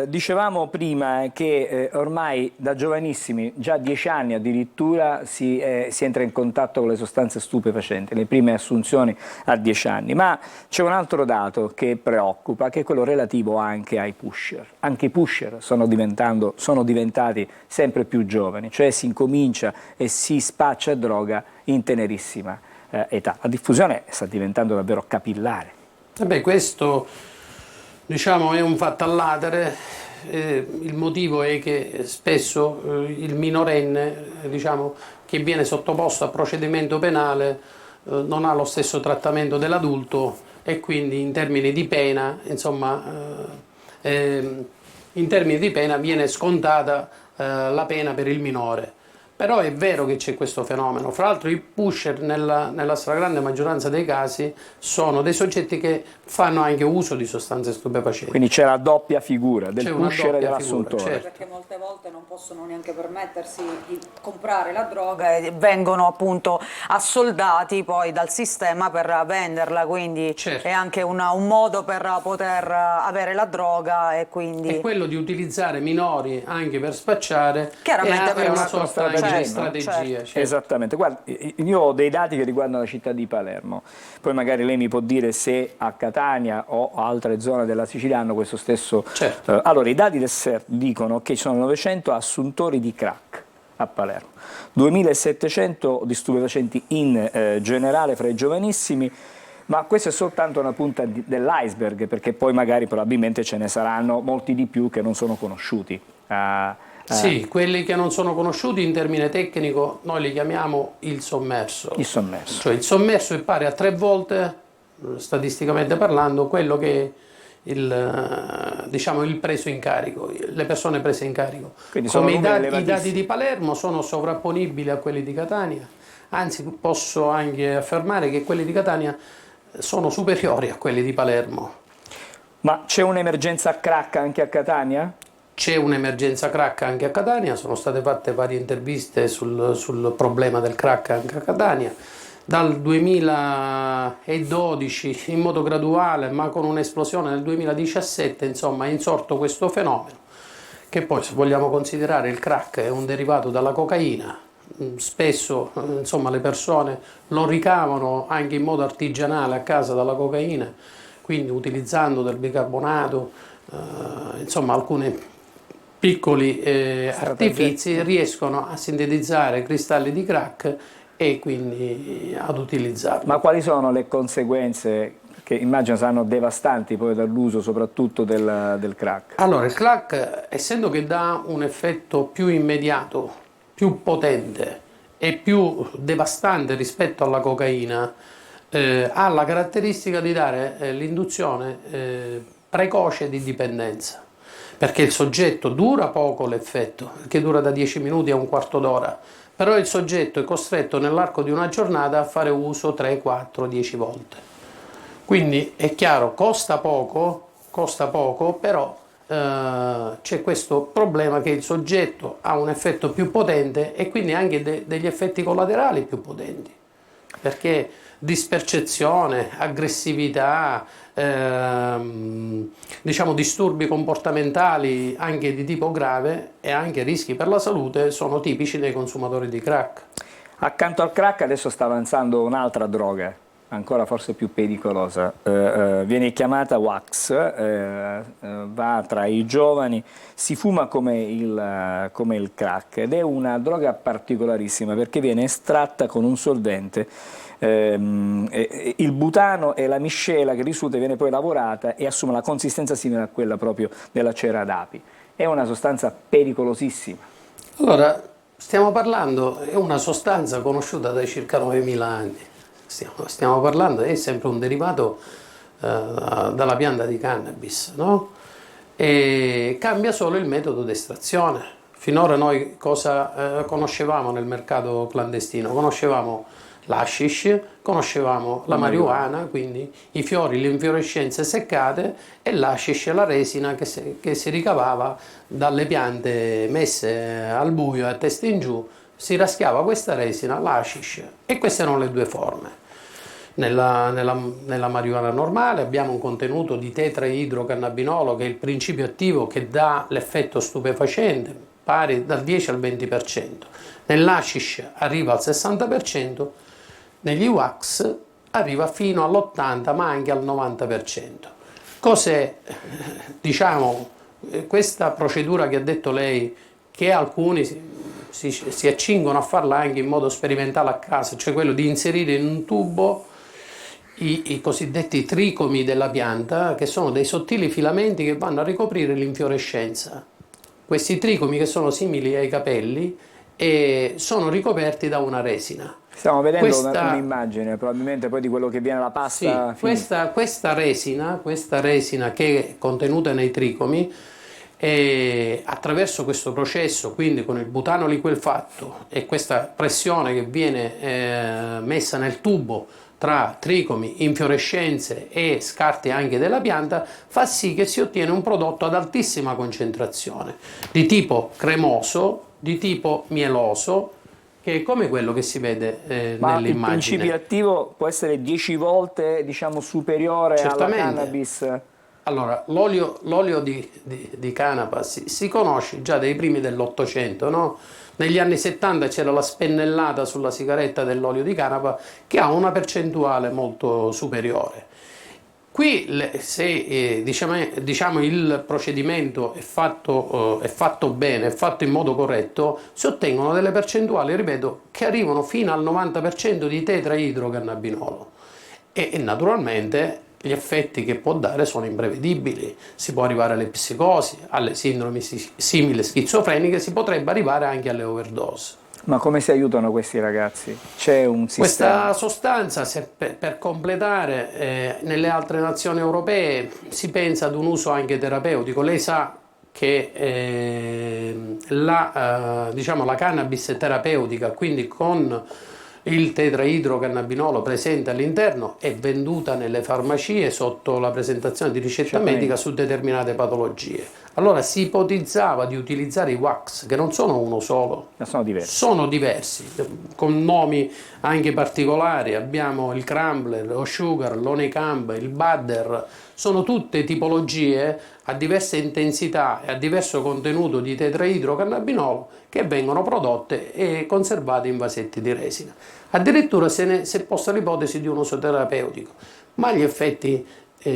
dicevamo prima che ormai da giovanissimi, già 10 anni addirittura, si entra in contatto con le sostanze stupefacenti, le prime assunzioni a 10 anni, ma c'è un altro dato che preoccupa, che è quello relativo anche ai pusher. Anche i pusher sono diventati sempre più giovani, cioè si incomincia e si spaccia droga in tenerissima età. La diffusione sta diventando davvero capillare. Beh, questo diciamo è un fatto all'atere, il motivo è che spesso il minorenne diciamo, che viene sottoposto a procedimento penale non ha lo stesso trattamento dell'adulto e quindi in termini di pena, insomma, in termini di pena viene scontata la pena per il minore. Però è vero che c'è questo fenomeno. Fra l'altro i pusher nella stragrande maggioranza dei casi sono dei soggetti che fanno anche uso di sostanze stupefacenti. Quindi c'è la doppia figura del pusher e dell'assuntore. Certo. Perché molte volte non possono neanche permettersi di comprare la droga e vengono appunto assoldati poi dal sistema per venderla, quindi certo. È anche un modo per poter avere la droga e quindi... È quello di utilizzare minori anche per spacciare, chiaramente è una sorta di strategia, strategia. certo. Certo. Esattamente, guarda, io ho dei dati che riguardano la città di Palermo, poi magari lei mi può dire se a Catania o altre zone della Sicilia hanno questo stesso... Certo. Allora, i dati del SER dicono che ci sono 900 assuntori di crack a Palermo, 2700 di stupefacenti in generale fra i giovanissimi, ma questa è soltanto una punta dell'iceberg, perché poi magari probabilmente ce ne saranno molti di più che non sono conosciuti. Sì, quelli che non sono conosciuti in termine tecnico noi li chiamiamo il sommerso. Il sommerso. Cioè il sommerso è pari a 3 volte, statisticamente parlando, quello che il preso in carico, le persone prese in carico. Quindi sono Come i numeri dati di Palermo sono sovrapponibili a quelli di Catania, anzi posso anche affermare che quelli di Catania sono superiori a quelli di Palermo. Ma c'è un'emergenza crack anche a Catania? C'è un'emergenza crack anche a Catania, sono state fatte varie interviste sul problema del crack anche a Catania. Dal 2012 in modo graduale, ma con un'esplosione nel 2017, insomma, è insorto questo fenomeno, che poi, se vogliamo considerare il crack è un derivato dalla cocaina, spesso insomma, le persone lo ricavano anche in modo artigianale a casa dalla cocaina, quindi utilizzando del bicarbonato, insomma alcuni piccoli artifici riescono a sintetizzare cristalli di crack e quindi ad utilizzarlo. Ma quali sono le conseguenze che immagino saranno devastanti poi dall'uso soprattutto del crack? Allora, il crack, essendo che dà un effetto più immediato, più potente e più devastante rispetto alla cocaina, ha la caratteristica di dare l'induzione precoce di dipendenza, perché il soggetto dura poco l'effetto, perché dura da 10 minuti a un quarto d'ora, però il soggetto è costretto nell'arco di una giornata a fare uso 3, 4, 10 volte. Quindi è chiaro, costa poco, però c'è questo problema che il soggetto ha un effetto più potente e quindi anche degli effetti collaterali più potenti, perché dispercezione, aggressività, diciamo disturbi comportamentali anche di tipo grave e anche rischi per la salute sono tipici dei consumatori di crack. Accanto al crack adesso sta avanzando un'altra droga, ancora forse più pericolosa, viene chiamata wax, va tra i giovani, si fuma come il crack ed è una droga particolarissima perché viene estratta con un solvente. Il butano e la miscela che risulta viene poi lavorata e assume la consistenza simile a quella proprio della cera d'api. È una sostanza pericolosissima. Allora, stiamo parlando, è una sostanza conosciuta da circa 9.000 anni. Stiamo parlando, è sempre un derivato dalla pianta di cannabis, no? E cambia solo il metodo di estrazione. Finora noi cosa conoscevamo nel mercato clandestino? Conoscevamo l'hashish, conoscevamo la marijuana, quindi i fiori, le infiorescenze seccate, e l'hashish, la resina che si ricavava dalle piante messe al buio a testa in giù, si raschiava questa resina, l'hashish, e queste erano le due forme. Nella marijuana normale abbiamo un contenuto di tetraidrocannabinolo, che è il principio attivo che dà l'effetto stupefacente, pari dal 10 al 20%. Nell'hashish arriva al 60%, negli wax arriva fino all'80%, ma anche al 90%. Cos'è, diciamo, questa procedura che ha detto lei, che alcuni si accingono a farla anche in modo sperimentale a casa, cioè quello di inserire in un tubo i cosiddetti tricomi della pianta, che sono dei sottili filamenti che vanno a ricoprire l'infiorescenza. Questi tricomi, che sono simili ai capelli, e sono ricoperti da una resina. Stiamo vedendo un'immagine probabilmente poi di quello che viene la pasta. Sì, questa resina che è contenuta nei tricomi, attraverso questo processo, quindi con il butano liquefatto e questa pressione che viene messa nel tubo tra tricomi, infiorescenze e scarti anche della pianta, fa sì che si ottiene un prodotto ad altissima concentrazione, di tipo cremoso, di tipo mieloso, che è come quello che si vede nell'immagine. Ma il principio attivo può essere 10 volte, diciamo, superiore alla cannabis? Allora, l'olio di canapa si conosce già dai primi dell'800, no? Negli anni 70 c'era la spennellata sulla sigaretta dell'olio di canapa, che ha una percentuale molto superiore. Qui, se diciamo il procedimento è fatto bene, è fatto in modo corretto, si ottengono delle percentuali, ripeto, che arrivano fino al 90% di tetraidrocannabinolo. E naturalmente gli effetti che può dare sono imprevedibili, si può arrivare alle psicosi, alle sindromi simili schizofreniche, si potrebbe arrivare anche alle overdose. Ma come si aiutano questi ragazzi? C'è un sistema? Questa sostanza, per completare, nelle altre nazioni europee si pensa ad un uso anche terapeutico. Lei sa che diciamo, la cannabis è terapeutica, quindi con il tetraidrocannabinolo presente all'interno è venduta nelle farmacie sotto la presentazione di ricetta medica su determinate patologie. Allora si ipotizzava di utilizzare i wax, che non sono uno solo, Ma sono diversi. sono diversi, con nomi anche particolari. Abbiamo il Crumbler, lo Sugar, l'Onecamp, il Budder, sono tutte tipologie a diverse intensità e a diverso contenuto di tetraidrocannabinolo che vengono prodotte e conservate in vasetti di resina. Addirittura si è posta l'ipotesi di un uso terapeutico, ma gli effetti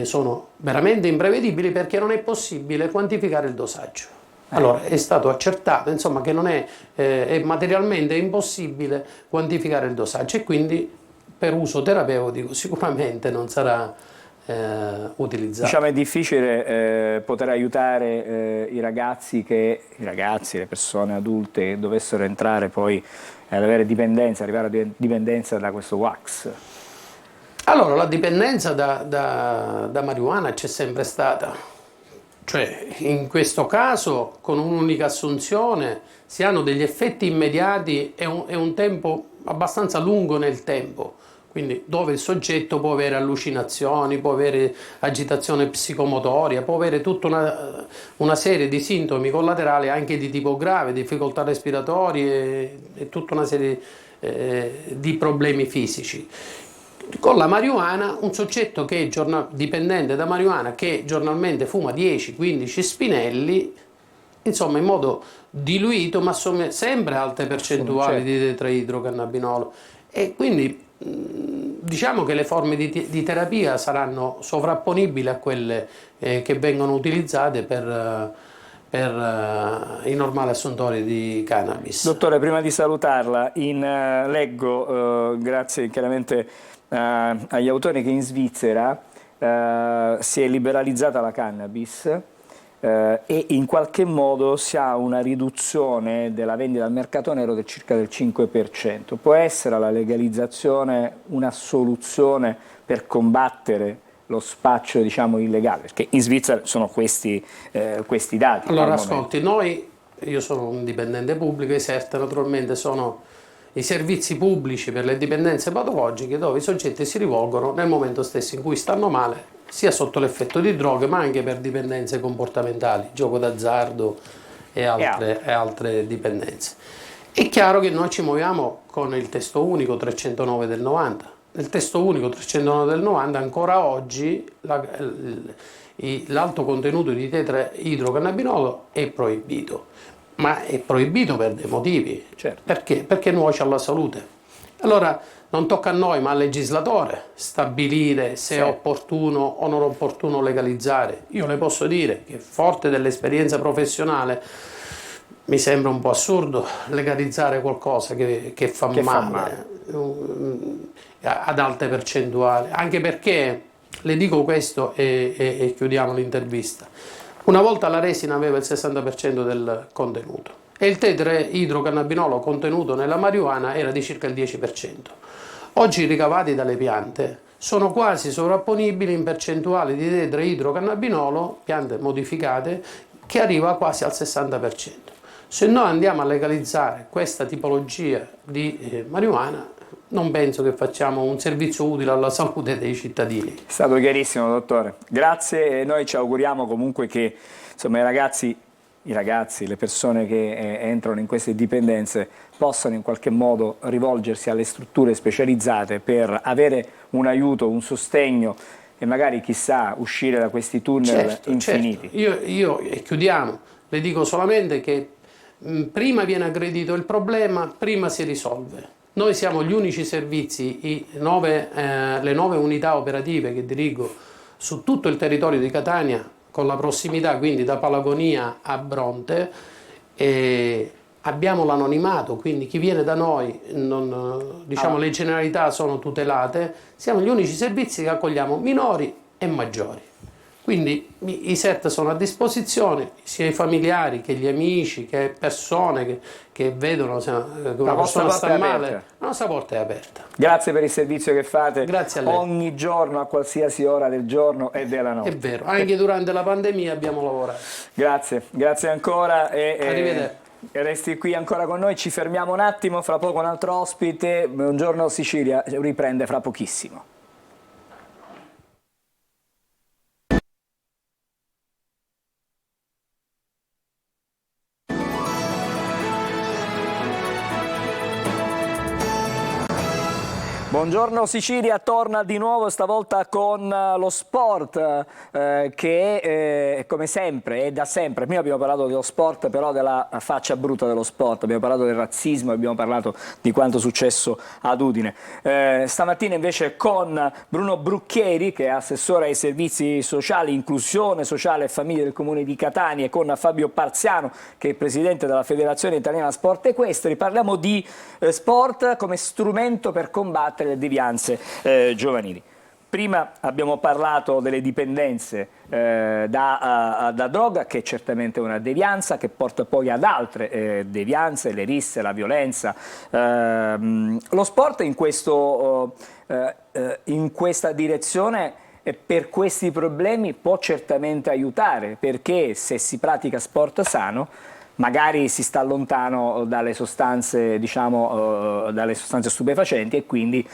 sono veramente imprevedibili perché non è possibile quantificare il dosaggio. Allora è stato accertato, insomma, che non è materialmente impossibile quantificare il dosaggio e quindi per uso terapeutico sicuramente non sarà utilizzato. Diciamo è difficile poter aiutare i ragazzi, le persone adulte che dovessero entrare poi ad avere dipendenza, arrivare a dipendenza da questo wax. Allora, la dipendenza da marijuana c'è sempre stata, cioè in questo caso con un'unica assunzione si hanno degli effetti immediati e un tempo abbastanza lungo nel tempo, quindi dove il soggetto può avere allucinazioni, può avere agitazione psicomotoria, può avere tutta una serie di sintomi collaterali anche di tipo grave, difficoltà respiratorie e tutta una serie di problemi fisici. Con la marijuana, un soggetto che è dipendente da marijuana, che giornalmente fuma 10-15 spinelli, insomma in modo diluito, ma assume sempre alte percentuali di tetraidrocannabinolo. E quindi diciamo che le forme di terapia saranno sovrapponibili a quelle che vengono utilizzate per i normali assuntori di cannabis. Dottore, prima di salutarla, leggo, grazie chiaramente agli autori, che in Svizzera si è liberalizzata la cannabis e in qualche modo si ha una riduzione della vendita al mercato nero del circa del 5%. Può essere la legalizzazione una soluzione per combattere lo spaccio, diciamo, illegale? Perché in Svizzera sono questi dati. Allora ascolti, io sono un dipendente pubblico, i SERT naturalmente sono i servizi pubblici per le dipendenze patologiche dove i soggetti si rivolgono nel momento stesso in cui stanno male, sia sotto l'effetto di droghe ma anche per dipendenze comportamentali, gioco d'azzardo e altre dipendenze. È chiaro che noi ci muoviamo con il testo unico 309 del 90. Nel testo unico 309 del 90 ancora oggi l'alto contenuto di tetraidrocannabinolo è proibito. Ma è proibito per dei motivi. Certo. Perché? Perché nuoce alla salute. Allora non tocca a noi ma al legislatore stabilire se è opportuno o non opportuno legalizzare. Io le posso dire che, forte dell'esperienza professionale, mi sembra un po' assurdo legalizzare qualcosa che fa male ad alte percentuali, anche perché, le dico questo e chiudiamo l'intervista, una volta la resina aveva il 60% del contenuto e il tetraidrocannabinolo contenuto nella marijuana era di circa il 10%. Oggi i ricavati dalle piante sono quasi sovrapponibili in percentuali di tetraidrocannabinolo, piante modificate, che arriva quasi al 60%. Se noi andiamo a legalizzare questa tipologia di marijuana, non penso che facciamo un servizio utile alla salute dei cittadini. È stato chiarissimo, dottore. Grazie, e noi ci auguriamo comunque che, insomma, i ragazzi, le persone che entrano in queste dipendenze possano in qualche modo rivolgersi alle strutture specializzate per avere un aiuto, un sostegno e magari, chissà, uscire da questi tunnel infiniti. Certo. Io e chiudiamo, le dico solamente che prima viene aggredito il problema, prima si risolve. Noi siamo gli unici servizi, le 9 unità operative che dirigo su tutto il territorio di Catania, con la prossimità quindi da Palagonia a Bronte, e abbiamo l'anonimato, quindi chi viene da noi, le generalità sono tutelate, siamo gli unici servizi che accogliamo minori e maggiori. Quindi i set sono a disposizione sia i familiari che gli amici, che persone che vedono che una persona sta male. La nostra porta è aperta. Grazie per il servizio che fate. Grazie a lei. Ogni giorno, a qualsiasi ora del giorno e della notte. È vero, anche durante la pandemia abbiamo lavorato. Grazie, grazie ancora. Arrivederci. Resti qui ancora con noi, ci fermiamo un attimo, fra poco un altro ospite. Buongiorno Sicilia riprende fra pochissimo. Buongiorno Sicilia, torna di nuovo stavolta con lo sport che come sempre e da sempre, prima abbiamo parlato dello sport però della faccia brutta dello sport, abbiamo parlato del razzismo, abbiamo parlato di quanto successo ad Udine. Stamattina invece con Bruno Brucchieri che è assessore ai servizi sociali, inclusione sociale e famiglie del comune di Catania e con Fabio Parziano che è presidente della Federazione Italiana Sport Equestri, parliamo di sport come strumento per combattere le devianze giovanili. Prima abbiamo parlato delle dipendenze da droga, che è certamente una devianza, che porta poi ad altre devianze, le risse, la violenza. Lo sport in questa direzione per questi problemi può certamente aiutare, perché se si pratica sport sano magari si sta lontano dalle sostanze, dalle sostanze stupefacenti e quindi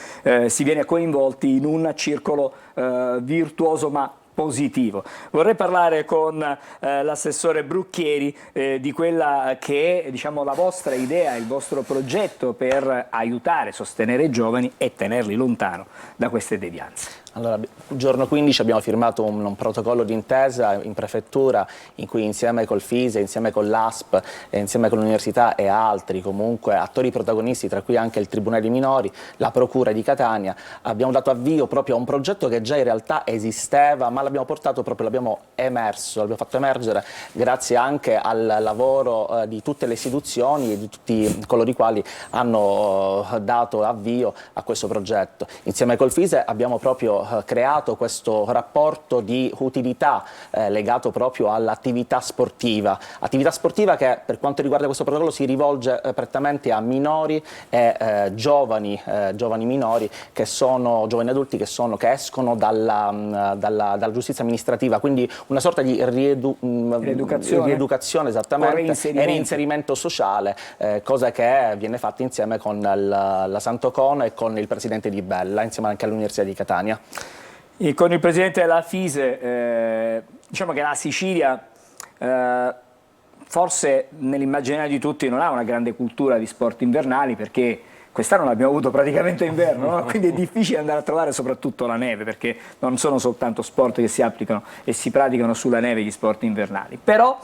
si viene coinvolti in un circolo virtuoso ma positivo. Vorrei parlare con l'assessore Brucchieri di quella che è la vostra idea, il vostro progetto per aiutare, sostenere i giovani e tenerli lontano da queste devianze. Allora, il giorno 15 abbiamo firmato un protocollo d'intesa in prefettura in cui insieme col FISE, insieme con l'ASP, insieme con l'università e altri comunque attori protagonisti, tra cui anche il Tribunale dei Minori, la Procura di Catania, abbiamo dato avvio proprio a un progetto che già in realtà esisteva, ma l'abbiamo portato proprio, l'abbiamo emerso, l'abbiamo fatto emergere grazie anche al lavoro di tutte le istituzioni e di tutti coloro i quali hanno dato avvio a questo progetto. Insieme col FISE abbiamo proprio creato questo rapporto di utilità legato proprio all'attività sportiva che per quanto riguarda questo protocollo si rivolge prettamente a minori e giovani minori che sono giovani adulti che escono dalla giustizia amministrativa, quindi una sorta di rieducazione esattamente e reinserimento sociale, cosa che viene fatta insieme con la Sant'Ocona e con il presidente Di Bella, insieme anche all'Università di Catania. E con il presidente della FISE, diciamo che la Sicilia forse nell'immaginario di tutti non ha una grande cultura di sport invernali, perché quest'anno l'abbiamo avuto praticamente inverno, no? Quindi è difficile andare a trovare soprattutto la neve, perché non sono soltanto sport che si applicano e si praticano sulla neve gli sport invernali, però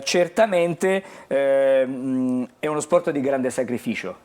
certamente è uno sport di grande sacrificio,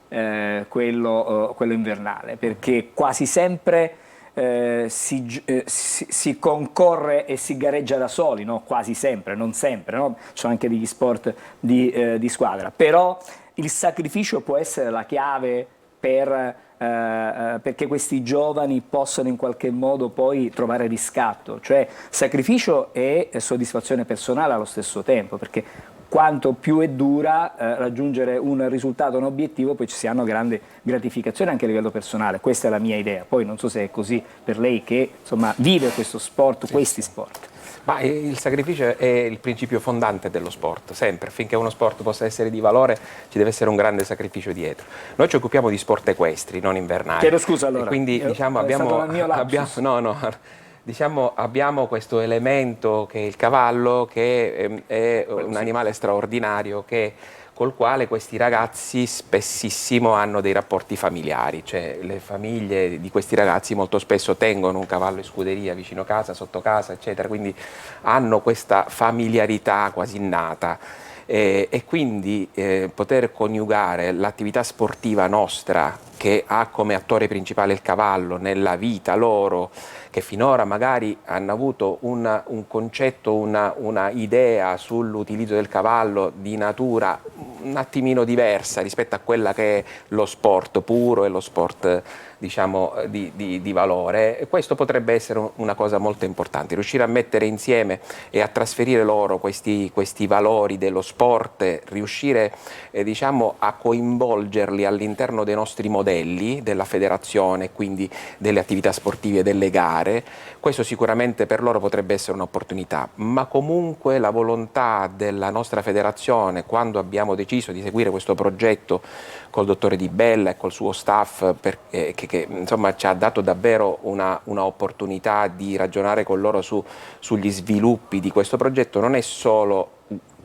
quello invernale, perché quasi sempre si concorre e si gareggia da soli, no? Quasi sempre, non sempre, no? Ci sono anche degli sport di squadra, però il sacrificio può essere la chiave perché questi giovani possano in qualche modo poi trovare riscatto, cioè sacrificio e soddisfazione personale allo stesso tempo, perché quanto più è dura raggiungere un risultato, un obiettivo, poi ci si hanno grande gratificazione anche a livello personale. Questa è la mia idea, poi non so se è così per lei che insomma vive questo sport, questi sport. Ma il sacrificio è il principio fondante dello sport, sempre. Finché uno sport possa essere di valore ci deve essere un grande sacrificio dietro. Noi ci occupiamo di sport equestri, non invernali. Chiedo scusa allora, e quindi abbiamo questo elemento che è il cavallo, che è un animale straordinario, col quale questi ragazzi spessissimo hanno dei rapporti familiari, cioè le famiglie di questi ragazzi molto spesso tengono un cavallo in scuderia vicino casa, sotto casa, eccetera, quindi hanno questa familiarità quasi innata. E quindi poter coniugare l'attività sportiva nostra che ha come attore principale il cavallo nella vita loro, che finora magari hanno avuto un concetto, una idea sull'utilizzo del cavallo di natura un attimino diversa rispetto a quella che è lo sport puro e lo sport, diciamo, di valore. E questo potrebbe essere una cosa molto importante, riuscire a mettere insieme e a trasferire loro questi valori dello sport, riuscire diciamo, a coinvolgerli all'interno dei nostri modelli, della federazione, quindi delle attività sportive e delle gare. Questo sicuramente per loro potrebbe essere un'opportunità, ma comunque la volontà della nostra federazione, quando abbiamo deciso di seguire questo progetto col dottore Di Bella e col suo staff, che insomma ci ha dato davvero una opportunità di ragionare con loro sugli sviluppi di questo progetto, non è solo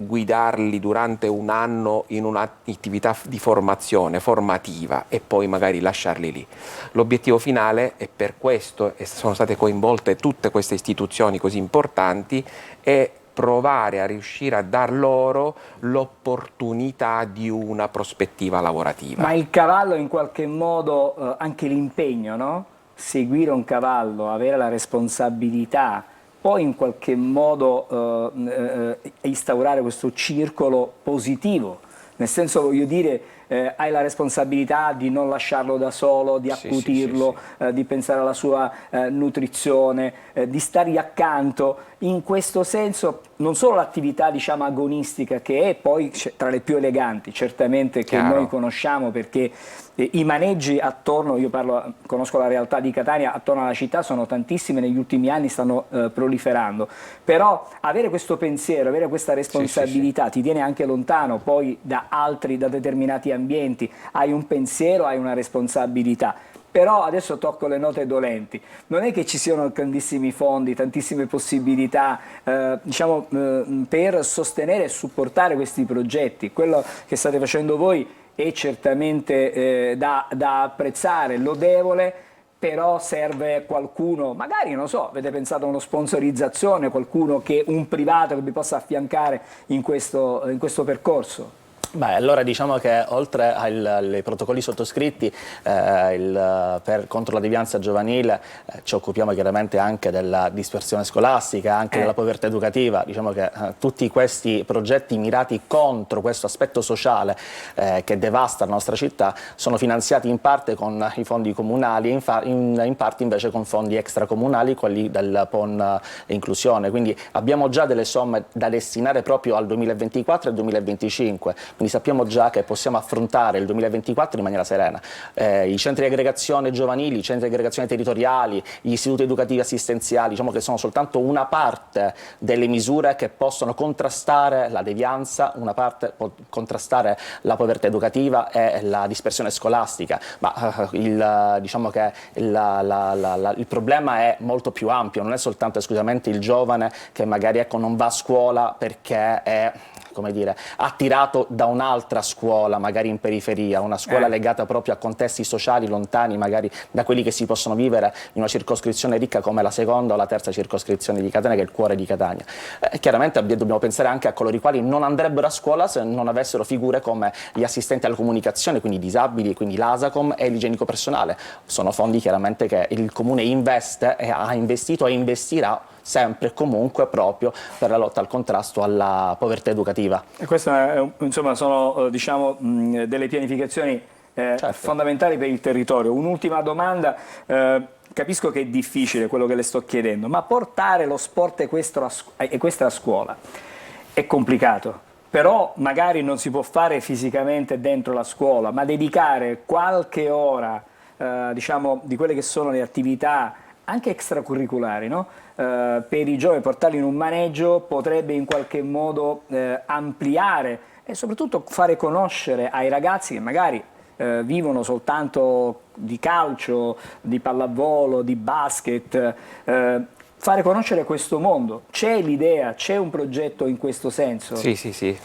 guidarli durante un anno in un'attività di formazione formativa e poi magari lasciarli lì. L'obiettivo finale, e per questo sono state coinvolte tutte queste istituzioni così importanti, è provare a riuscire a dar loro l'opportunità di una prospettiva lavorativa. Ma il cavallo in qualche modo, anche l'impegno, no? Seguire un cavallo, avere la responsabilità, poi in qualche modo instaurare questo circolo positivo, nel senso, voglio dire, hai la responsabilità di non lasciarlo da solo, di accutirlo, di pensare alla sua nutrizione, di stargli accanto. In questo senso non solo l'attività, diciamo, agonistica, che è poi tra le più eleganti certamente che noi conosciamo, perché i maneggi attorno, conosco la realtà di Catania, attorno alla città sono tantissime, negli ultimi anni stanno proliferando, però avere questo pensiero, avere questa responsabilità ti tiene anche lontano poi da determinati ambienti, hai un pensiero, hai una responsabilità. Però adesso tocco le note dolenti, non è che ci siano grandissimi fondi, tantissime possibilità diciamo, per sostenere e supportare questi progetti. Quello che state facendo voi è certamente da apprezzare, lodevole, però serve qualcuno, magari non so, avete pensato a una sponsorizzazione, qualcuno un privato che vi possa affiancare in questo percorso? Beh, allora diciamo che oltre ai protocolli sottoscritti contro la devianza giovanile ci occupiamo chiaramente anche della dispersione scolastica, anche della povertà educativa. Diciamo che tutti questi progetti mirati contro questo aspetto sociale che devasta la nostra città sono finanziati in parte con i fondi comunali e in parte invece con fondi extracomunali, quelli del PON inclusione. Quindi abbiamo già delle somme da destinare proprio al 2024 e 2025. Quindi sappiamo già che possiamo affrontare il 2024 in maniera serena. I centri di aggregazione giovanili, i centri di aggregazione territoriali, gli istituti educativi assistenziali, diciamo che sono soltanto una parte delle misure che possono contrastare la devianza, una parte può contrastare la povertà educativa e la dispersione scolastica. Ma diciamo che il problema è molto più ampio, non è soltanto esclusivamente il giovane che magari non va a scuola perché è, come dire, attirato da un'altra scuola, magari in periferia, una scuola legata proprio a contesti sociali lontani magari da quelli che si possono vivere in una circoscrizione ricca come la seconda o la terza circoscrizione di Catania, che è il cuore di Catania. Chiaramente dobbiamo pensare anche a coloro i quali non andrebbero a scuola se non avessero figure come gli assistenti alla comunicazione, quindi i disabili, quindi l'ASACOM e l'igienico personale. Sono fondi chiaramente che il Comune investe e ha investito e investirà sempre e comunque proprio per la lotta al contrasto alla povertà educativa. E queste insomma sono diciamo, delle pianificazioni fondamentali per il territorio. Un'ultima domanda, capisco che è difficile quello che le sto chiedendo, ma portare lo sport equestre a scuola è complicato, però magari non si può fare fisicamente dentro la scuola, ma dedicare qualche ora diciamo, di quelle che sono le attività anche extracurriculari, no? Per i giovani, portarli in un maneggio potrebbe in qualche modo ampliare e soprattutto fare conoscere ai ragazzi che magari vivono soltanto di calcio, di pallavolo, di basket, fare conoscere questo mondo. C'è l'idea, c'è un progetto in questo senso? Sì.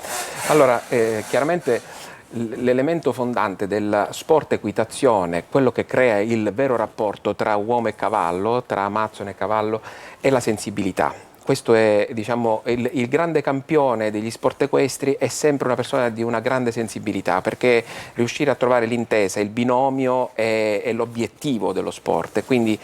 Allora, chiaramente l'elemento fondante del sport equitazione, quello che crea il vero rapporto tra uomo e cavallo, tra amazzone e cavallo, è la sensibilità. questo è, diciamo, il grande campione degli sport equestri è sempre una persona di una grande sensibilità, perché riuscire a trovare l'intesa, il binomio è l'obiettivo dello sport, e quindi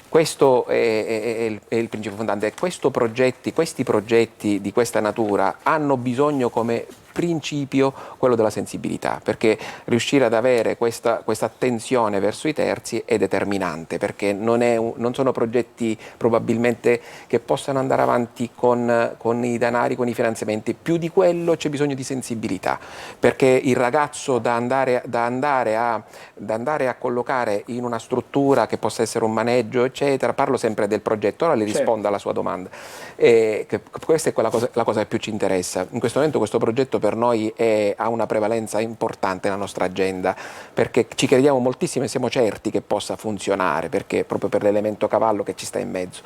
questo è il principio fondante. Questi progetti di questa natura hanno bisogno come principio quello della sensibilità, perché riuscire ad avere questa attenzione verso i terzi è determinante, perché non sono progetti probabilmente che possano andare avanti con i denari, con i finanziamenti. Più di quello c'è bisogno di sensibilità, perché il ragazzo da andare a collocare in una struttura che possa essere un maneggio, eccetera, parlo sempre del progetto, ora le rispondo alla sua domanda, questa è la cosa che più ci interessa. In questo momento questo progetto per noi ha una prevalenza importante nella nostra agenda, perché ci crediamo moltissimo e siamo certi che possa funzionare, perché proprio per l'elemento cavallo che ci sta in mezzo,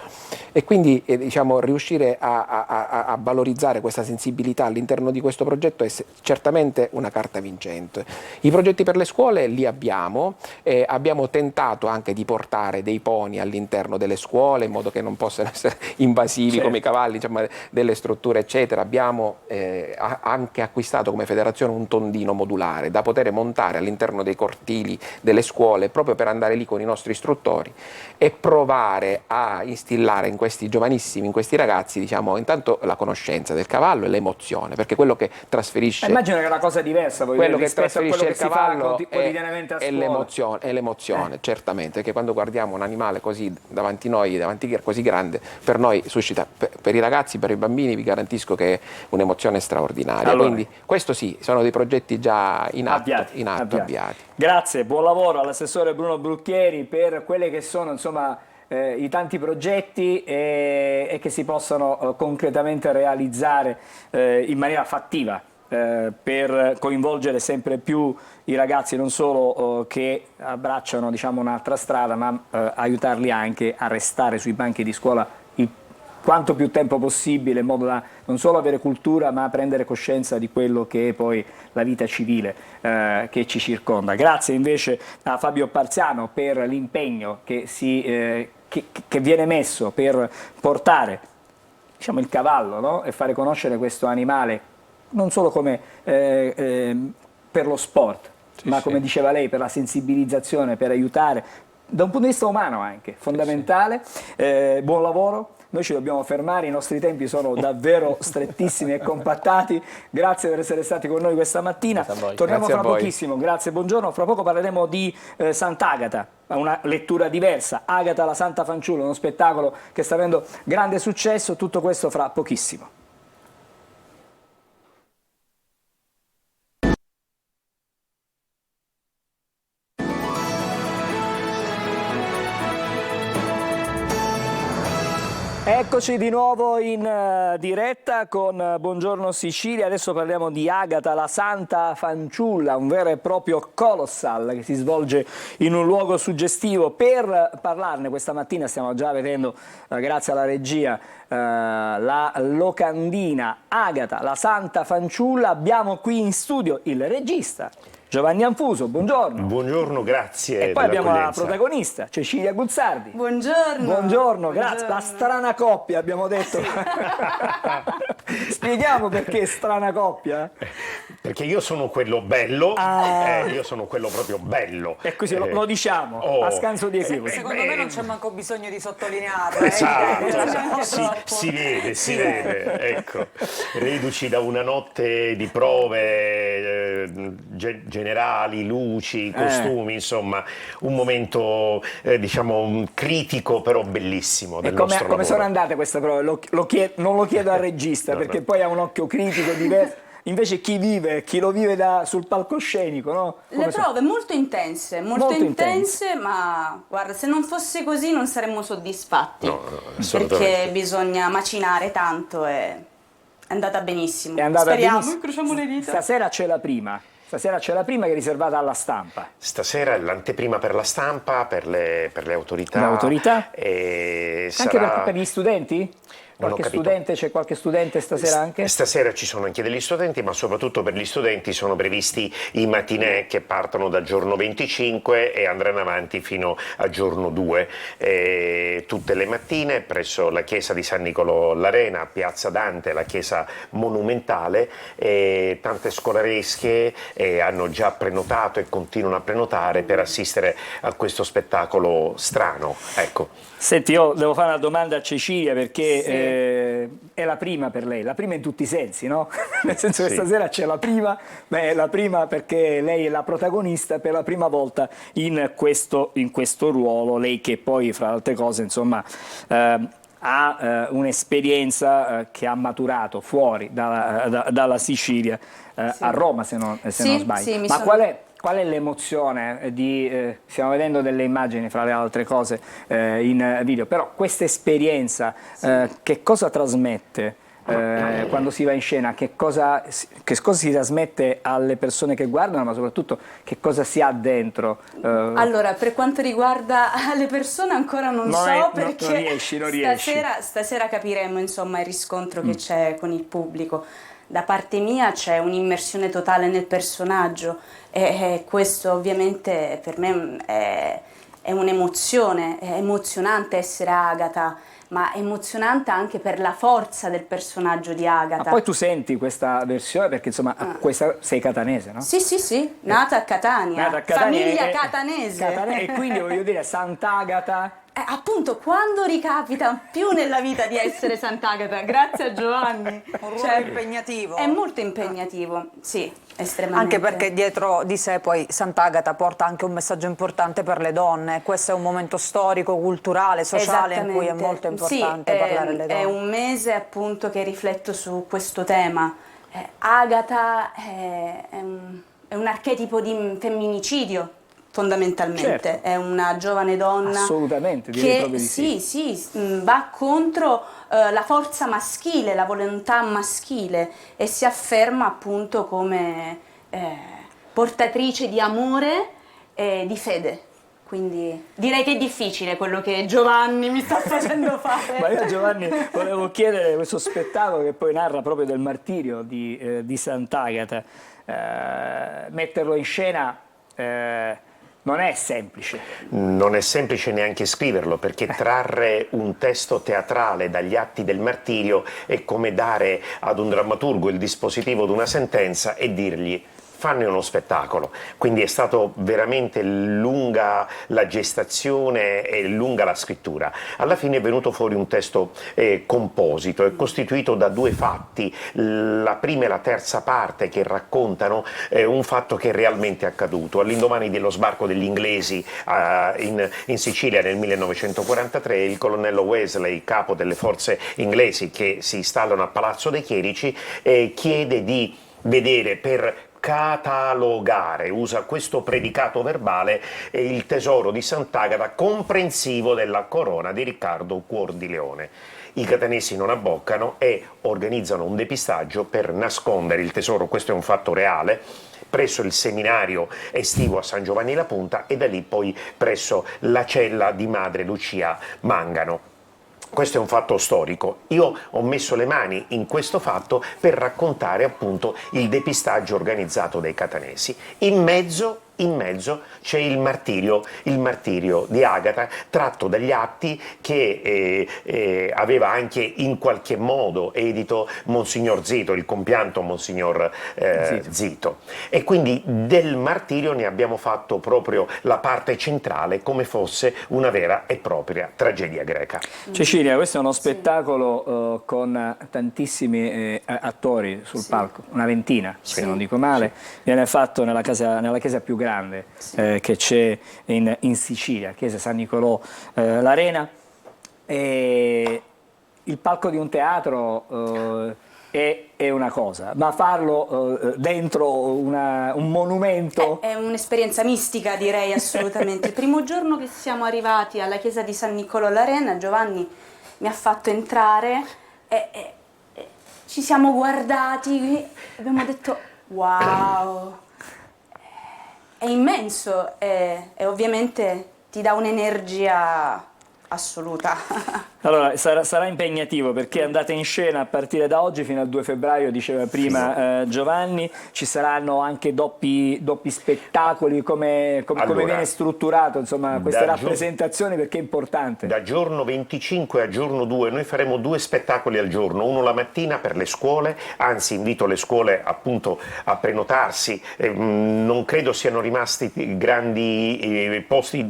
e quindi diciamo, riuscire a valorizzare questa sensibilità all'interno di questo progetto è certamente una carta vincente. I progetti per le scuole li abbiamo tentato anche di portare dei poni all'interno delle scuole in modo che non possano essere invasivi come i cavalli, diciamo, delle strutture eccetera. Abbiamo anche acquistato come federazione un tondino modulare da poter montare all'interno dei cortili delle scuole, proprio per andare lì con i nostri istruttori e provare a instillare in questi giovanissimi, in questi ragazzi, diciamo, intanto la conoscenza del cavallo e l'emozione, perché quello che trasferisce, immagino che è una cosa diversa, quello che rispetto a quello trasferisce che il cavallo si fa quotidianamente a scuola. è l'emozione, certamente, perché quando guardiamo un animale così davanti a noi, così grande, per noi suscita, per i ragazzi, per i bambini, vi garantisco che è un'emozione straordinaria. Allora, quindi questo sì, sono dei progetti già in atto, avviati. Grazie, buon lavoro all'assessore Bruno Brucchieri per quelle che sono, insomma, i tanti progetti e che si possano concretamente realizzare in maniera fattiva per coinvolgere sempre più i ragazzi, non solo che abbracciano, diciamo, un'altra strada, ma aiutarli anche a restare sui banchi di scuola quanto più tempo possibile, in modo da non solo avere cultura, ma prendere coscienza di quello che è poi la vita civile che ci circonda. Grazie invece a Fabio Parziano per l'impegno che viene messo per portare, diciamo, il cavallo, no? E fare conoscere questo animale non solo come per lo sport, ma come diceva lei, per la sensibilizzazione, per aiutare da un punto di vista umano anche, fondamentale. Buon lavoro. Noi ci dobbiamo fermare, i nostri tempi sono davvero strettissimi e compattati. Grazie per essere stati con noi questa mattina. Torniamo fra pochissimo, grazie, buongiorno. Fra poco parleremo di Sant'Agata, una lettura diversa. Agata la Santa Fanciulla, uno spettacolo che sta avendo grande successo. Tutto questo fra pochissimo. Eccoci di nuovo in diretta con Buongiorno Sicilia. Adesso parliamo di Agata la Santa Fanciulla, un vero e proprio colossal che si svolge in un luogo suggestivo. Per parlarne questa mattina stiamo già vedendo, grazie alla regia, la locandina Agata la Santa Fanciulla. Abbiamo qui in studio il regista Giovanni Anfuso, buongiorno. Buongiorno, grazie. E poi abbiamo la protagonista, Cecilia Guzzardi. Buongiorno. Buongiorno, grazie. La strana coppia, abbiamo detto. Spieghiamo perché strana coppia. Perché io sono quello bello, io sono quello proprio bello. E così lo diciamo, a scanso di equivoci. Secondo me non c'è manco bisogno di sottolinearlo. Esatto, si vede, ecco. Reduci da una notte di prove generali, luci, costumi, insomma, un momento diciamo critico però bellissimo del nostro lavoro. Come sono andate queste prove? Non lo chiedo al regista, perché poi ha un occhio critico diverso. Invece chi lo vive sul palcoscenico, no? Le prove molto intense, ma guarda, se non fosse così non saremmo soddisfatti, no, perché bisogna macinare tanto e è andata benissimo. Speriamo, incrociamo le dita. Stasera c'è la prima che è riservata alla stampa. Stasera è l'anteprima per la stampa, per le autorità. L'autorità? E anche per gli studenti? C'è qualche studente stasera anche? Stasera ci sono anche degli studenti, ma soprattutto per gli studenti sono previsti i matinè che partono dal giorno 25 e andranno avanti fino al giorno 2, tutte le mattine presso la chiesa di San Nicolò l'Arena, Piazza Dante, la chiesa monumentale. Tante scolaresche hanno già prenotato e continuano a prenotare per assistere a questo spettacolo strano. Ecco. Senti, io devo fare una domanda a Cecilia perché è la prima per lei, la prima in tutti i sensi, no? Nel senso che stasera c'è la prima perché lei è la protagonista per la prima volta in questo ruolo, lei che poi fra altre cose insomma ha un'esperienza che ha maturato fuori dalla Sicilia, a Roma se non sbaglio. Ma qual è l'emozione stiamo vedendo delle immagini fra le altre cose in video, però questa esperienza che cosa trasmette quando si va in scena, che cosa si trasmette alle persone che guardano, ma soprattutto che cosa si ha dentro? Allora, per quanto riguarda le persone ancora non so perché non riesci. Stasera capiremo insomma il riscontro che c'è con il pubblico. Da parte mia c'è un'immersione totale nel personaggio e questo ovviamente per me è un'emozione, è emozionante essere Agata, ma è emozionante anche per la forza del personaggio di Agata. Ma poi tu senti questa versione perché insomma sei catanese, no? Sì, nata a Catania, famiglia catanese. E quindi voglio dire Sant'Agata. Appunto, quando ricapita più nella vita di essere Sant'Agata, grazie a Giovanni. Un ruolo impegnativo. È molto impegnativo, sì, estremamente. Anche perché dietro di sé poi Sant'Agata porta anche un messaggio importante per le donne. Questo è un momento storico, culturale, sociale in cui è molto importante parlare alle donne. È un mese appunto che rifletto su questo tema. Agata è un archetipo di femminicidio. Fondamentalmente è una giovane donna che va contro la forza maschile, la volontà maschile e si afferma appunto come portatrice di amore e di fede. Quindi direi che è difficile quello che Giovanni mi sta facendo fare. Ma io a Giovanni volevo chiedere questo spettacolo che poi narra proprio del martirio di Sant'Agata, metterlo in scena non è semplice. Non è semplice neanche scriverlo, perché trarre un testo teatrale dagli atti del martirio è come dare ad un drammaturgo il dispositivo di una sentenza e dirgli fanne uno spettacolo. Quindi è stato veramente lunga la gestazione e lunga la scrittura. Alla fine è venuto fuori un testo composito, è costituito da due fatti, la prima e la terza parte che raccontano un fatto che è realmente accaduto. All'indomani dello sbarco degli inglesi in Sicilia nel 1943, il colonnello Wesley, capo delle forze inglesi che si installano a Palazzo dei Chierici, chiede di vedere per catalogare, usa questo predicato verbale, il tesoro di Sant'Agata comprensivo della corona di Riccardo Cuor di Leone. I catanesi non abboccano e organizzano un depistaggio per nascondere il tesoro, questo è un fatto reale, presso il seminario estivo a San Giovanni la Punta e da lì poi presso la cella di Madre Lucia Mangano. Questo è un fatto storico. Io ho messo le mani in questo fatto per raccontare appunto il depistaggio organizzato dai catanesi. In mezzo c'è il martirio di Agata, tratto dagli atti che aveva anche in qualche modo edito Monsignor Zito, il compianto Monsignor Zito. E quindi del martirio ne abbiamo fatto proprio la parte centrale, come fosse una vera e propria tragedia greca. Cecilia, questo è uno spettacolo con tantissimi attori sul palco, una ventina, se non dico male, viene fatto nella chiesa più grande che c'è in Sicilia, chiesa San Nicolò l'Arena. Il palco di un teatro è una cosa, ma farlo dentro un monumento... È un'esperienza mistica, direi, assolutamente. Il primo giorno che siamo arrivati alla chiesa di San Nicolò l'Arena, Giovanni mi ha fatto entrare e ci siamo guardati e abbiamo detto wow, è immenso e ovviamente ti dà un'energia assoluta. Allora, sarà impegnativo perché andate in scena a partire da oggi fino al 2 febbraio, diceva prima Giovanni, ci saranno anche doppi spettacoli, come viene strutturato insomma, queste rappresentazioni, perché è importante? Da giorno 25 a giorno 2 noi faremo 2 spettacoli al giorno, uno la mattina per le scuole, anzi invito le scuole appunto a prenotarsi, non credo siano rimasti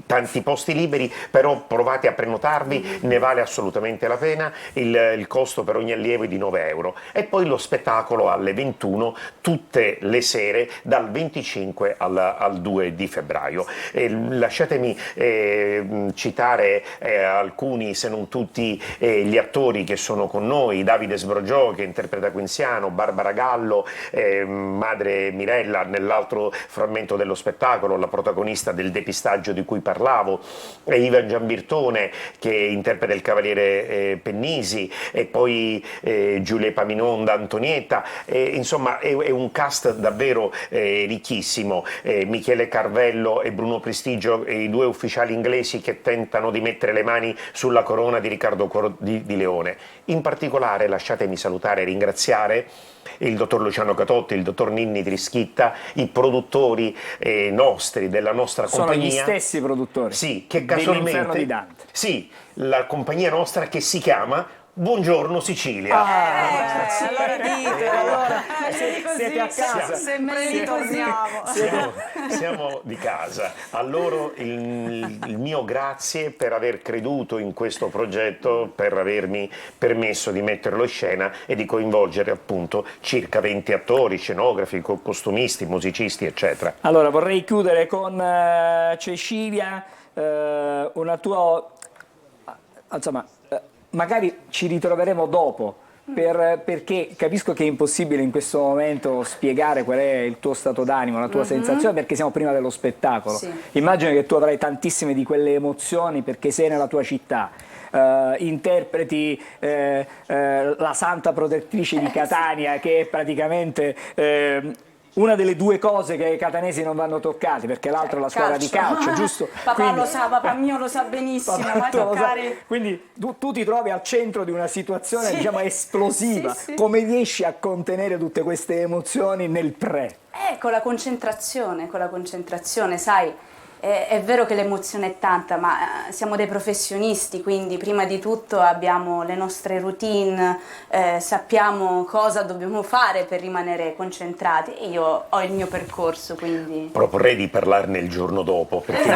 tanti posti liberi, però provate a prenotarvi, ne vale assolutamente la pena, il costo per ogni allievo è di 9 euro. E poi lo spettacolo alle 21 tutte le sere dal 25 al 2 di febbraio. Lasciatemi citare alcuni, se non tutti, gli attori che sono con noi: Davide Sbrogio che interpreta Quinziano, Barbara Gallo, madre Mirella nell'altro frammento dello spettacolo, la protagonista del depistaggio di cui parlavo, Ivan Giambirtone che interpreta il cavaliere Pennisi, e poi Giulia Paminonda, Antonietta, insomma è un cast davvero ricchissimo. Michele Carvello e Bruno Prestigio, i 2 ufficiali inglesi che tentano di mettere le mani sulla corona di Riccardo Coro di Leone. In particolare lasciatemi salutare e ringraziare il dottor Luciano Catotti, il dottor Ninni Trischitta, i produttori nostri, della nostra compagnia. Sono gli stessi produttori, sì, che dell'Inferno di Dante. Sì, la compagnia nostra che si chiama Buongiorno Sicilia. Allora dite, siete a casa. Sempre ritorniamo. Siamo di casa. A loro il mio grazie per aver creduto in questo progetto, per avermi permesso di metterlo in scena e di coinvolgere appunto circa 20 attori, scenografi, costumisti, musicisti, eccetera. Allora vorrei chiudere con Cecilia, una tua, insomma, magari ci ritroveremo dopo, perché capisco che è impossibile in questo momento spiegare qual è il tuo stato d'animo, la tua sensazione, perché siamo prima dello spettacolo. Sì. Immagino che tu avrai tantissime di quelle emozioni perché sei nella tua città, interpreti la Santa Protettrice di Catania, che è praticamente una delle 2 cose che ai catanesi non vanno toccate, perché l'altro è la squadra di calcio, giusto? Papà lo sa, papà mio lo sa benissimo, ma toccare... Quindi tu ti trovi al centro di una situazione diciamo esplosiva, come riesci a contenere tutte queste emozioni nel pre? Con la concentrazione, sai. È vero che l'emozione è tanta, ma siamo dei professionisti, quindi prima di tutto abbiamo le nostre routine, sappiamo cosa dobbiamo fare per rimanere concentrati. Io ho il mio percorso, quindi... Proporrei di parlarne il giorno dopo, perché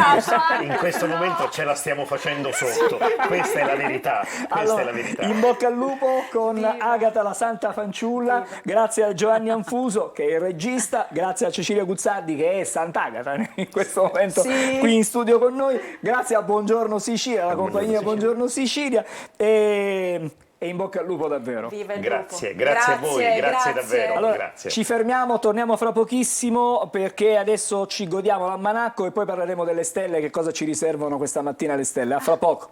in questo momento ce la stiamo facendo sotto. Questa è la verità. Allora, in bocca al lupo con Agata la Santa Fanciulla, grazie a Giovanni Anfuso che è il regista, grazie a Cecilia Guzzardi che è Sant'Agata in questo momento qui in studio con noi, grazie a Buongiorno Sicilia, la compagnia Buongiorno Sicilia, e in bocca al lupo davvero. Viva il grazie lupo. a voi, grazie davvero. Allora, grazie. Ci fermiamo, torniamo fra pochissimo perché adesso ci godiamo l'almanacco e poi parleremo delle stelle, che cosa ci riservano questa mattina le stelle. A fra poco.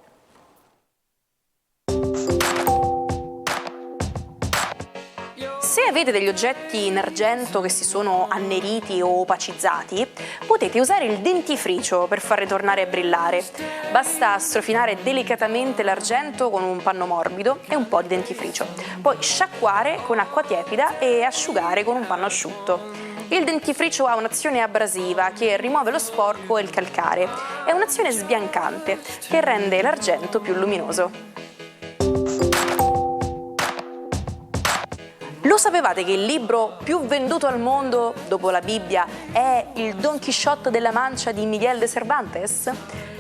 Se avete degli oggetti in argento che si sono anneriti o opacizzati, potete usare il dentifricio per farli tornare a brillare. Basta strofinare delicatamente l'argento con un panno morbido e un po' di dentifricio. Poi sciacquare con acqua tiepida e asciugare con un panno asciutto. Il dentifricio ha un'azione abrasiva che rimuove lo sporco e il calcare e un'azione sbiancante che rende l'argento più luminoso. Lo sapevate che il libro più venduto al mondo, dopo la Bibbia, è il Don Chisciotte della Mancia di Miguel de Cervantes?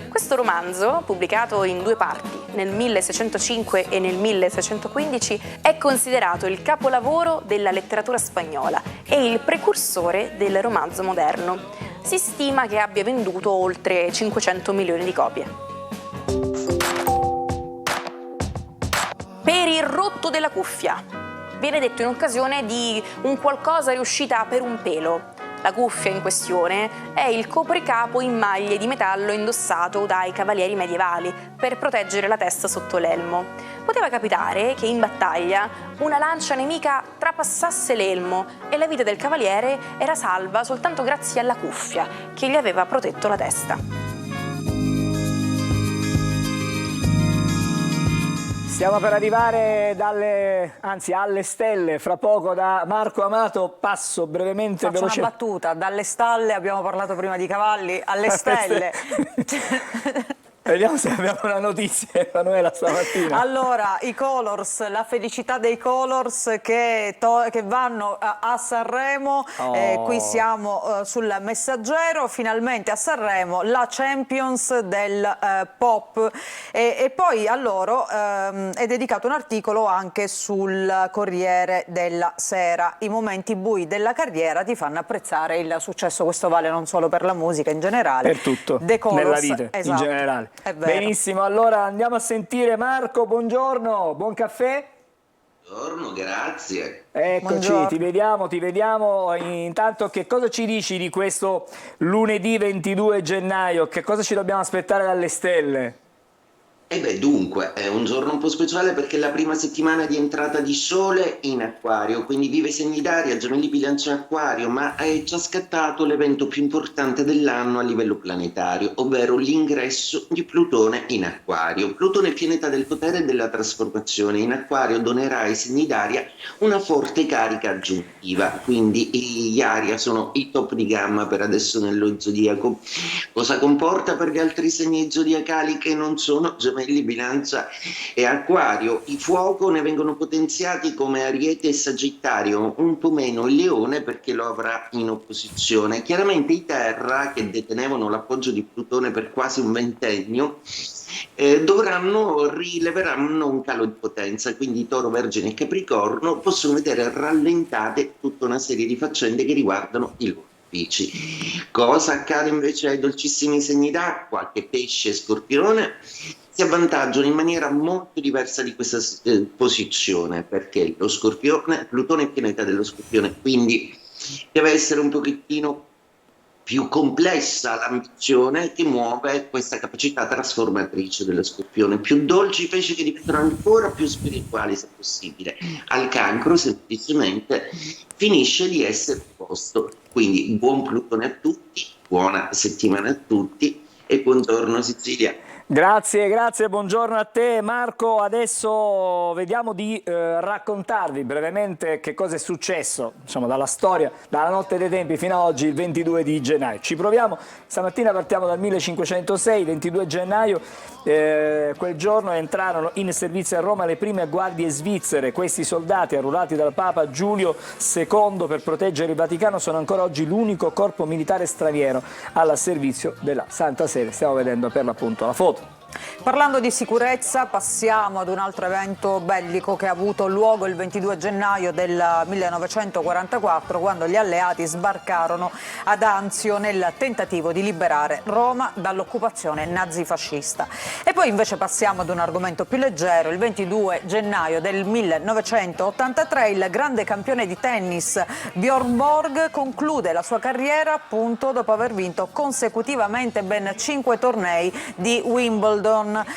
Questo romanzo, pubblicato in 2 parti, nel 1605 e nel 1615, è considerato il capolavoro della letteratura spagnola e il precursore del romanzo moderno. Si stima che abbia venduto oltre 500 milioni di copie. Per il rotto della cuffia. Viene detto in occasione di un qualcosa riuscita per un pelo. La cuffia in questione è il copricapo in maglie di metallo indossato dai cavalieri medievali per proteggere la testa sotto l'elmo. Poteva capitare che in battaglia una lancia nemica trapassasse l'elmo e la vita del cavaliere era salva soltanto grazie alla cuffia che gli aveva protetto la testa. Stiamo per arrivare alle stelle, fra poco da Marco Amato. Passo brevemente Faccio veloce. una battuta, dalle stalle, abbiamo parlato prima di cavalli, alle stelle. Vediamo se abbiamo una notizia, Emanuela, stamattina. Allora, i Colors, la felicità dei Colors che vanno a Sanremo, qui siamo sul Messaggero, finalmente a Sanremo la Champions del pop, e poi a loro è dedicato un articolo anche sul Corriere della Sera. I momenti bui della carriera ti fanno apprezzare il successo, questo vale non solo per la musica in generale, Per tutto, The Colors, nella vita, esatto, in generale. è vero. Benissimo, allora andiamo a sentire Marco, buongiorno, buon caffè. Buongiorno, grazie. Eccoci, ti vediamo. Intanto che cosa ci dici di questo lunedì 22 gennaio? Che cosa ci dobbiamo aspettare dalle stelle? Dunque, è un giorno un po' speciale perché è la prima settimana di entrata di Sole in Acquario, quindi vive i segni d'aria, Gemelli, Bilancia e Acquario, ma è già scattato l'evento più importante dell'anno a livello planetario, ovvero l'ingresso di Plutone in Acquario. Plutone è pianeta del potere e della trasformazione. In Acquario donerà ai segni d'aria una forte carica aggiuntiva, quindi gli Aria sono i top di gamma per adesso nello zodiaco. Cosa comporta per gli altri segni zodiacali che non sono Gemelli, Bilancia e Acquario? I fuoco ne vengono potenziati come Ariete e Sagittario, un po' meno il Leone perché lo avrà in opposizione. Chiaramente i Terra, che detenevano l'appoggio di Plutone per quasi un ventennio, rileveranno un calo di potenza, quindi Toro, Vergine e Capricorno possono vedere rallentate tutta una serie di faccende che riguardano i loro uffici. Cosa accade invece ai dolcissimi segni d'acqua? Che Pesce e Scorpione si avvantaggiano in maniera molto diversa di questa posizione, perché lo Scorpione, Plutone è pianeta dello Scorpione, quindi deve essere un pochettino più complessa l'ambizione che muove questa capacità trasformatrice dello Scorpione. Più dolci i pesci che diventano ancora più spirituali se possibile. Al Cancro semplicemente finisce di essere opposto. Quindi buon Plutone a tutti, buona settimana a tutti e buongiorno Sicilia. Grazie, buongiorno a te Marco. Adesso vediamo di raccontarvi brevemente che cosa è successo, insomma, dalla storia, dalla notte dei tempi fino ad oggi, il 22 di gennaio. Ci proviamo, stamattina partiamo dal 1506, 22 gennaio, quel giorno entrarono in servizio a Roma le prime guardie svizzere. Questi soldati, arruolati dal Papa Giulio II per proteggere il Vaticano, sono ancora oggi l'unico corpo militare straniero al servizio della Santa Sede. Stiamo vedendo per l'appunto la foto. Parlando di sicurezza, passiamo ad un altro evento bellico che ha avuto luogo il 22 gennaio del 1944, quando gli alleati sbarcarono ad Anzio nel tentativo di liberare Roma dall'occupazione nazifascista. E poi invece passiamo ad un argomento più leggero. Il 22 gennaio del 1983 il grande campione di tennis Björn Borg conclude la sua carriera appunto dopo aver vinto consecutivamente ben 5 tornei di Wimbledon.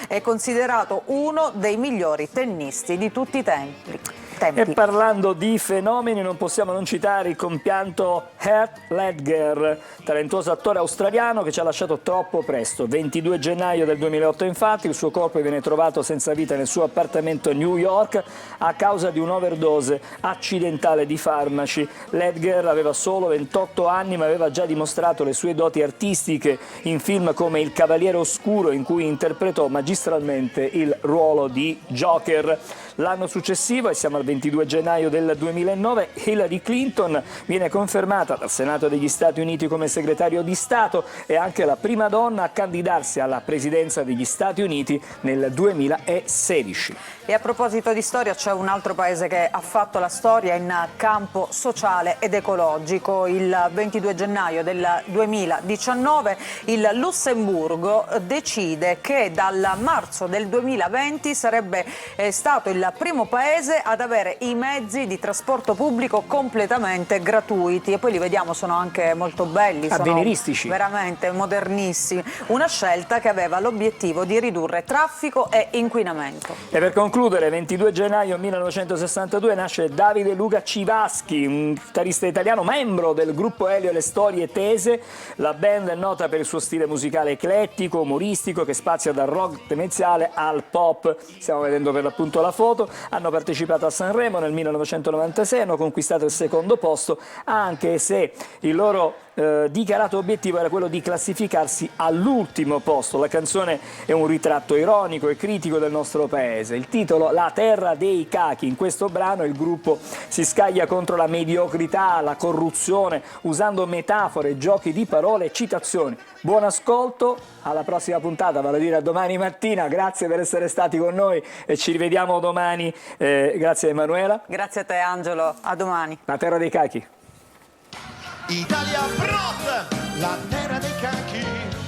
È considerato uno dei migliori tennisti di tutti i tempi. E parlando di fenomeni non possiamo non citare il compianto Heath Ledger, talentuoso attore australiano che ci ha lasciato troppo presto. 22 gennaio del 2008 infatti il suo corpo viene trovato senza vita nel suo appartamento a New York a causa di un'overdose accidentale di farmaci. Ledger aveva solo 28 anni ma aveva già dimostrato le sue doti artistiche in film come Il Cavaliere Oscuro, in cui interpretò magistralmente il ruolo di Joker. L'anno successivo, e siamo al 22 gennaio del 2009, Hillary Clinton viene confermata dal Senato degli Stati Uniti come segretario di Stato e anche la prima donna a candidarsi alla presidenza degli Stati Uniti nel 2016. E a proposito di storia, c'è un altro paese che ha fatto la storia in campo sociale ed ecologico. Il 22 gennaio del 2019 il Lussemburgo decide che dal marzo del 2020 sarebbe stato il primo paese ad aver avere i mezzi di trasporto pubblico completamente gratuiti, e poi li vediamo, sono anche molto belli, sono avveniristici, veramente modernissimi. Una scelta che aveva l'obiettivo di ridurre traffico e inquinamento. E per concludere, 22 gennaio 1962 nasce Davide Luca Civaschi, un chitarrista italiano, membro del gruppo Elio e le Storie Tese. La band è nota per il suo stile musicale eclettico, umoristico, che spazia dal rock demenziale al pop. Stiamo vedendo per l'appunto la foto. Hanno partecipato a Sanremo nel 1996, hanno conquistato il secondo posto, anche se il loro dichiarato obiettivo era quello di classificarsi all'ultimo posto. La canzone è un ritratto ironico e critico del nostro paese. Il titolo La terra dei cachi. In questo brano il gruppo si scaglia contro la mediocrità, la corruzione, usando metafore, giochi di parole e citazioni. Buon ascolto, alla prossima puntata, vale a dire a domani mattina. Grazie per essere stati con noi e ci rivediamo domani. Grazie Emanuela. Grazie a te Angelo, a domani. La terra dei cachi. Italia Prod, la terra dei cachi.